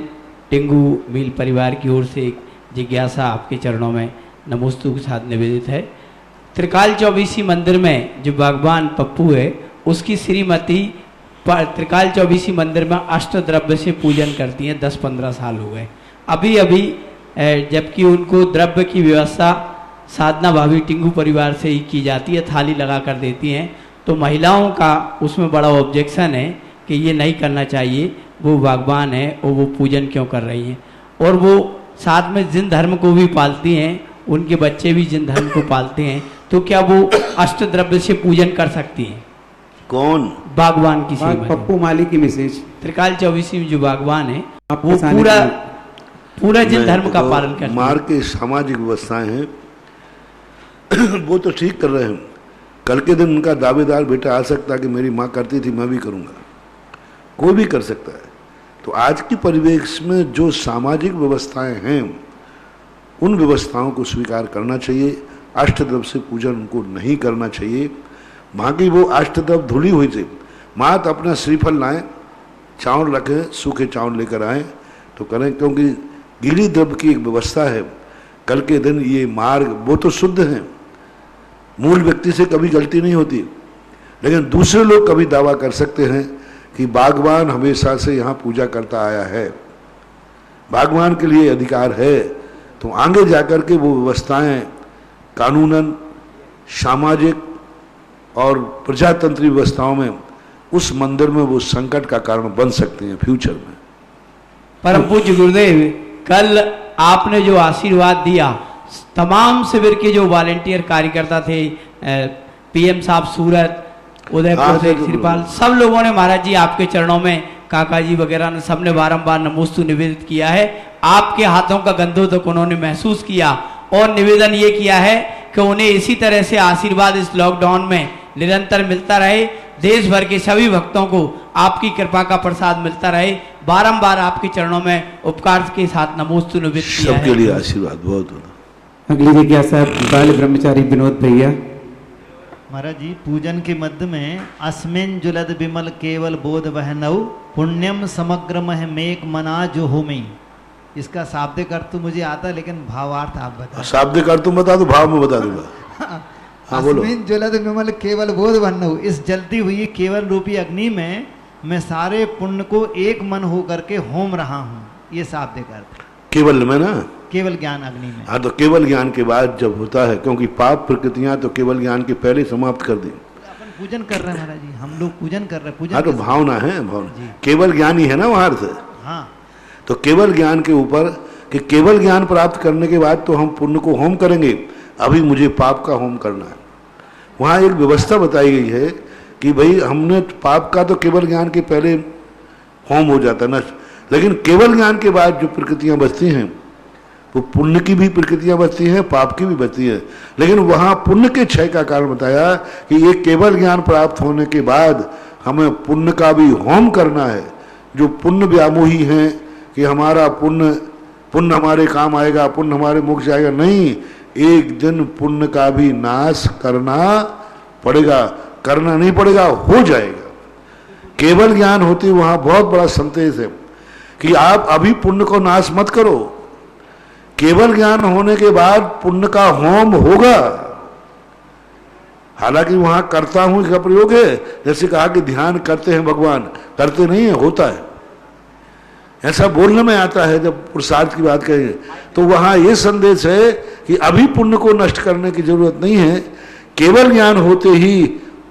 टिंगू मिल परिवार की ओर से एक जिज्ञासा आपके चरणों में नमोस्तु के साथ निवेदित है। त्रिकाल चौबीसी मंदिर में जो भगवान पप्पू है, उसकी श्रीमती त्रिकाल चौबीसी मंदिर में अष्ट द्रव्य से पूजन करती हैं। 10-15 साल हो गए अभी अभी, जबकि उनको द्रव्य की व्यवस्था साधना भाभी टिंगू परिवार से ही की जाती है, थाली लगा कर देती हैं। तो महिलाओं का उसमें बड़ा ऑब्जेक्शन है कि ये नहीं करना चाहिए, वो भगवान है और वो पूजन क्यों कर रही हैं। और वो साथ में जिन धर्म को भी पालती हैं, उनके बच्चे भी जिन धर्म को पालते हैं, तो क्या वो अष्ट द्रव्य से पूजन कर सकती हैं? कौन? भगवान की श्रीमती पप्पू माली की मिसेज। त्रिकाल चौबीसी में जो भगवान है वो पूरा जिन धर्म का पालन करते हैं। मार के सामाजिक व्यवस्थाएं हैं वो तो ठीक कर रहे हैं। कल के दिन उनका दावेदार बेटा आ सकता कि मेरी माँ करती थी मैं भी करूँगा, कोई भी कर सकता है। तो आज की परिवेश में जो सामाजिक व्यवस्थाएं हैं उन व्यवस्थाओं को स्वीकार करना चाहिए। अष्टद्रव्य से पूजन उनको नहीं करना चाहिए। माँ की वो अष्टद्रव्य धुली हुई थी, माँ तो अपना श्रीफल लाएं, चावल रखें, सूखे चावल लेकर आएँ तो करें, क्योंकि गीली द्रव्य की एक व्यवस्था है। कल के दिन ये मार्ग वो तो शुद्ध हैं, मूल व्यक्ति से कभी गलती नहीं होती, लेकिन दूसरे लोग कभी दावा कर सकते हैं कि बागवान हमेशा से यहाँ पूजा करता आया है, बागवान के लिए अधिकार है। तो आगे जाकर के वो व्यवस्थाएं कानूनन, सामाजिक और प्रजातंत्री व्यवस्थाओं में उस मंदिर में वो संकट का कारण बन सकते हैं फ्यूचर में। परम पूज्य गुरुदेव, कल आपने जो आशीर्वाद दिया, तमाम शिविर के जो वॉलेंटियर कार्यकर्ता थे, पीएम साहब सूरत, उदयपुर से श्रीपाल, सब लोगों ने महाराज जी आपके चरणों में, काका जी वगैरह ने सबने बारंबार नमोस्तु निवेदित किया है। आपके हाथों का गंधोदक उन्होंने महसूस किया और निवेदन ये किया है कि उन्हें इसी तरह से आशीर्वाद इस लॉकडाउन में निरंतर मिलता रहे। देश भर के सभी भक्तों को आपकी कृपा का प्रसाद मिलता रहे। बारंबार आपके चरणों में उपकार के साथ नमोस्तु निवेदित किया है। सबके लिए आशीर्वाद बहुत होता। अगली जिज्ञासा बाल ब्रह्मचारी विनोद भैया। महाराज जी, पूजन के मध्य में अस्मिन जुलद विमल केवल बोध वहनऊ पुण्यम समग्र मह मेक मना जो हो में, इसका शाब्दिक अर्थ तो मुझे आता है लेकिन भावार्थ आप बता। शाब्दिक अर्थ तुम बता दो, भाव में बता दूंगा। हाँ बोलो। अस्मिन जुलद विमल केवल बोध वहनऊ, इस जलती हुई केवल रूपी अग्नि में मैं सारे पुण्य को एक मन हो करके होम रहा हूँ, ये शाब्दिक अर्थ। केवल में ना, केवल ज्ञान अग्नि में। हाँ, तो केवल ज्ञान के बाद जब होता है, क्योंकि पाप प्रकृतियां तो केवल ज्ञान के पहले समाप्त कर दी। अपन पूजन कर रहे हैं महाराज जी, हम लोग पूजन कर रहे हैं। पूजन हाँ, तो भावना है, भावना। केवल ज्ञान ही है ना वहाँ अर्थ। हाँ, तो केवल ज्ञान के ऊपर कि केवल ज्ञान प्राप्त करने के बाद तो हम पुण्य को होम करेंगे, अभी मुझे पाप का होम करना है। वहाँ एक व्यवस्था बताई गई है कि भाई हमने पाप का तो केवल ज्ञान के पहले होम हो जाता है नष्ट, लेकिन केवल ज्ञान के बाद जो प्रकृतियां बचती हैं वो पुण्य की भी प्रकृतियां बचती हैं, पाप की भी बचती हैं। लेकिन वहाँ पुण्य के क्षय का कारण बताया कि ये केवल ज्ञान प्राप्त होने के बाद हमें पुण्य का भी होम करना है। जो पुण्य व्यामोही हैं कि हमारा पुण्य हमारे काम आएगा, पुण्य हमारे मोक्ष आएगा, नहीं, एक दिन पुण्य का भी नाश करना पड़ेगा। करना नहीं पड़ेगा, हो जाएगा। केवल ज्ञान होती वहां बहुत बड़ा संदेश है कि आप अभी पुण्य को नाश मत करो, केवल ज्ञान होने के बाद पुण्य का होम होगा। हालांकि वहां करता हूं इसका प्रयोग है, जैसे कहा कि ध्यान करते हैं भगवान, करते नहीं है, होता है, ऐसा बोलने में आता है। जब पुरुषार्थ की बात करें तो वहां ये संदेश है कि अभी पुण्य को नष्ट करने की जरूरत नहीं है, केवल ज्ञान होते ही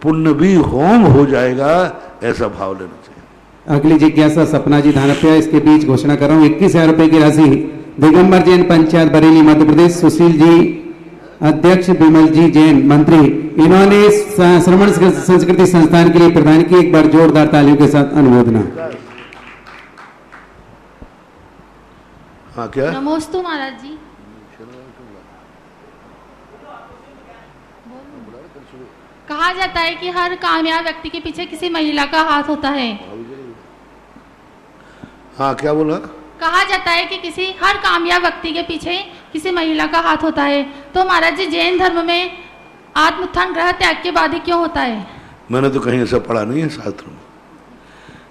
पुण्य भी होम हो जाएगा, ऐसा भाव लेना चाहिए। अगली जिज्ञासा सपना जी धानप्या। इसके बीच घोषणा कर रहा हूँ 21,000 रुपए की राशि दिगंबर जैन पंचायत बरेली मध्य प्रदेश, सुशील जी अध्यक्ष, विमल जी जैन मंत्री, इन्होंने श्रवण संस्कृति संस्थान के लिए प्रदान की। एक बार जोरदार तालियों के साथ अनुमोदना। हाँ, क्या? नमोस्तु महाराज जी। कहा जाता है कि हर कामयाब व्यक्ति के पीछे किसी महिला का हाथ होता है। हाँ, क्या बोला? कहा जाता है कि हर कामयाब व्यक्ति के पीछे किसी महिला का हाथ होता है। तो महाराज जी, जैन धर्म में आत्मोत्थान ग्रह त्याग के बाद ही क्यों होता है? मैंने तो कहीं ऐसा पढ़ा नहीं है शास्त्र में,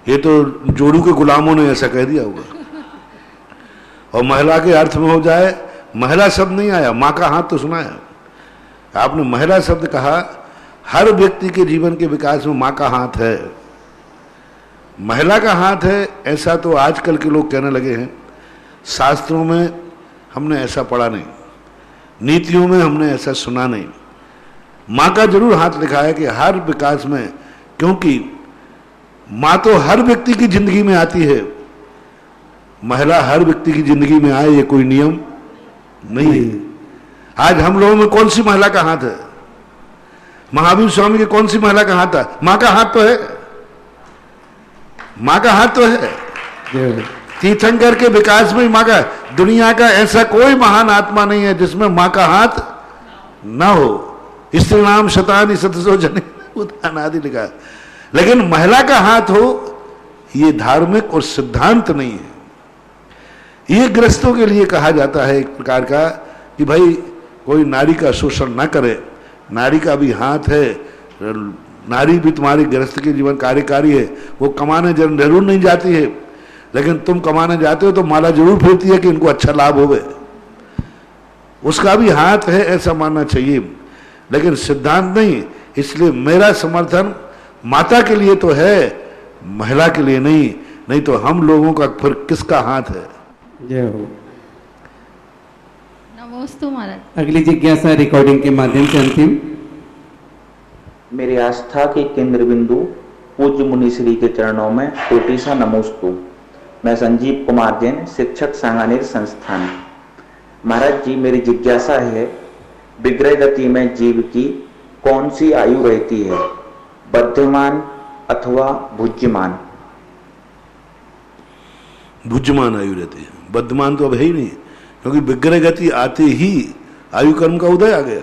ये तो जोड़ू के गुलामों ने ऐसा कह दिया होगा। और महिला के अर्थ में हो जाए, महिला शब्द नहीं आया, माँ का हाथ तो सुना है आपने। महिला शब्द कहा, हर व्यक्ति के जीवन के विकास में माँ का हाथ है, महिला का हाथ है, ऐसा तो आजकल के लोग कहने लगे हैं। शास्त्रों में हमने ऐसा पढ़ा नहीं, नीतियों में हमने ऐसा सुना नहीं। माँ का जरूर हाथ लिखा है कि हर विकास में, क्योंकि माँ तो हर व्यक्ति की जिंदगी में आती है, महिला हर व्यक्ति की जिंदगी में आए ये कोई नियम नहीं है। आज हम लोगों में कौन सी महिला का हाथ है? महावीर स्वामी के कौन सी महिला का हाथ है? माँ का हाथ तो है, माँ का हाथ तो है। तीर्थंकर के विकास में माँ का, दुनिया का ऐसा कोई महान आत्मा नहीं है जिसमें माँ का हाथ ना हो। स्त्री नाम शतानि शतसो जने आदि लिखा है, लेकिन महिला का हाथ हो ये धार्मिक और सिद्धांत नहीं है। ये गृहस्थों के लिए कहा जाता है एक प्रकार का कि भाई कोई नारी का शोषण ना करे, नारी का भी हाथ है, नारी भी तुम्हारे गृहस्थ के जीवन कार्यकारी है। वो कमाने जरूर नहीं जाती है, लेकिन तुम कमाने जाते हो तो माला जरूर फेरती है कि इनको अच्छा लाभ होवे, उसका भी हाथ है, ऐसा मानना चाहिए, लेकिन सिद्धांत नहीं। इसलिए मेरा समर्थन माता के लिए तो है, महिला के लिए नहीं, नहीं तो हम लोगों का फिर किसका हाथ है? जय हो। नमोस्तु महाराज। अगली जिज्ञासा रिकॉर्डिंग के माध्यम से अंतिम। मेरी आस्था के केंद्र बिंदु पूज्य मुनि श्री के चरणों में कोटि सा नमोस्तु। मैं संजीव कुमार जैन, शिक्षक सांगानेर संस्थान। महाराज जी, मेरी जिज्ञासा है, विग्रह गति में जीव की कौन सी आयु रहती है, बद्धमान अथवा भुज्यमान? भुज्यमान आयु रहती है, बद्धमान तो अब है ही नहीं, क्योंकि विग्रह गति आते ही आयु कर्म का उदय आ गया।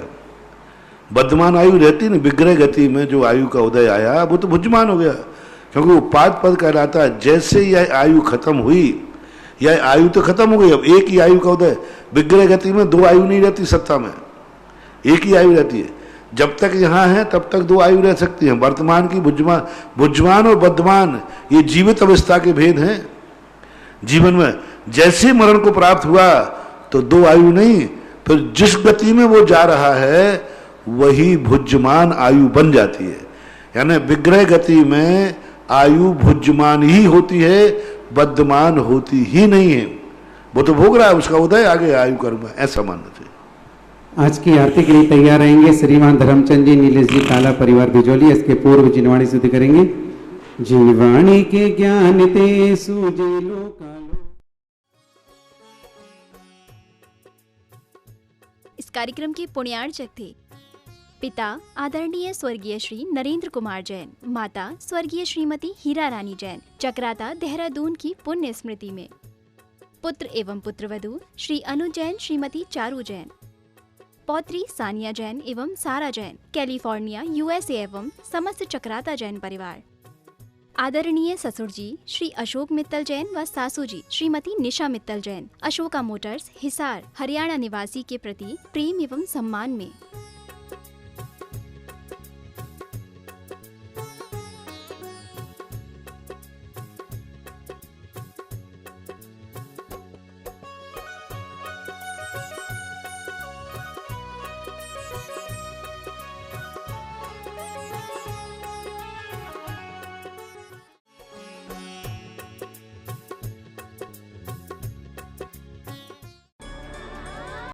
वर्धमान आयु रहती नहीं, विग्रह गति में जो आयु का उदय आया वो तो भुज्यमान हो गया, क्योंकि वो पाद पद कहलाता है। जैसे यह आयु खत्म हुई, यह आयु तो खत्म हो गई, अब एक ही आयु का उदय। विग्रह गति में दो आयु नहीं रहती सत्ता में, एक ही आयु रहती है। जब तक यहाँ है तब तक दो आयु रह सकती हैं। वर्तमान की भुज्यमान और वर्धमान ये जीवित अवस्था के भेद हैं। जीवन में जैसे मरण को प्राप्त हुआ तो दो आयु नहीं, फिर जिस गति में वो जा रहा है वही भुज्यमान आयु बन जाती है। यानी विग्रह गति में आयु भुज्यमान ही होती है, वर्धमान होती ही नहीं है। वो तो भोग रहा है, उसका उदय आगे आयु कर्म है, ऐसा मानना चाहिए। आज की आरती के लिए तैयार रहेंगे श्रीमान धर्मचंद जी, नीलेश जी, काला परिवार बिजोली। इसके पूर्व जिनवाणी स्तुति करेंगे। जिनवाणी के ज्ञान ते सूझे लोका। इस कार्यक्रम के पुण्यार्चक थे पिता आदरणीय स्वर्गीय श्री नरेंद्र कुमार जैन, माता स्वर्गीय श्रीमती हीरा रानी जैन, चक्राता देहरादून की पुण्य स्मृति में। पुत्र एवं पुत्रवधू श्री अनु जैन, श्रीमती चारू जैन, पौत्री सानिया जैन एवं सारा जैन, कैलिफोर्निया यूएसए एवं समस्त चक्राता जैन परिवार। आदरणीय ससुर जी श्री अशोक मित्तल जैन व सासू जी श्रीमती निशा मित्तल जैन, अशोका मोटर्स, हिसार, हरियाणा निवासी के प्रति प्रेम एवं सम्मान में।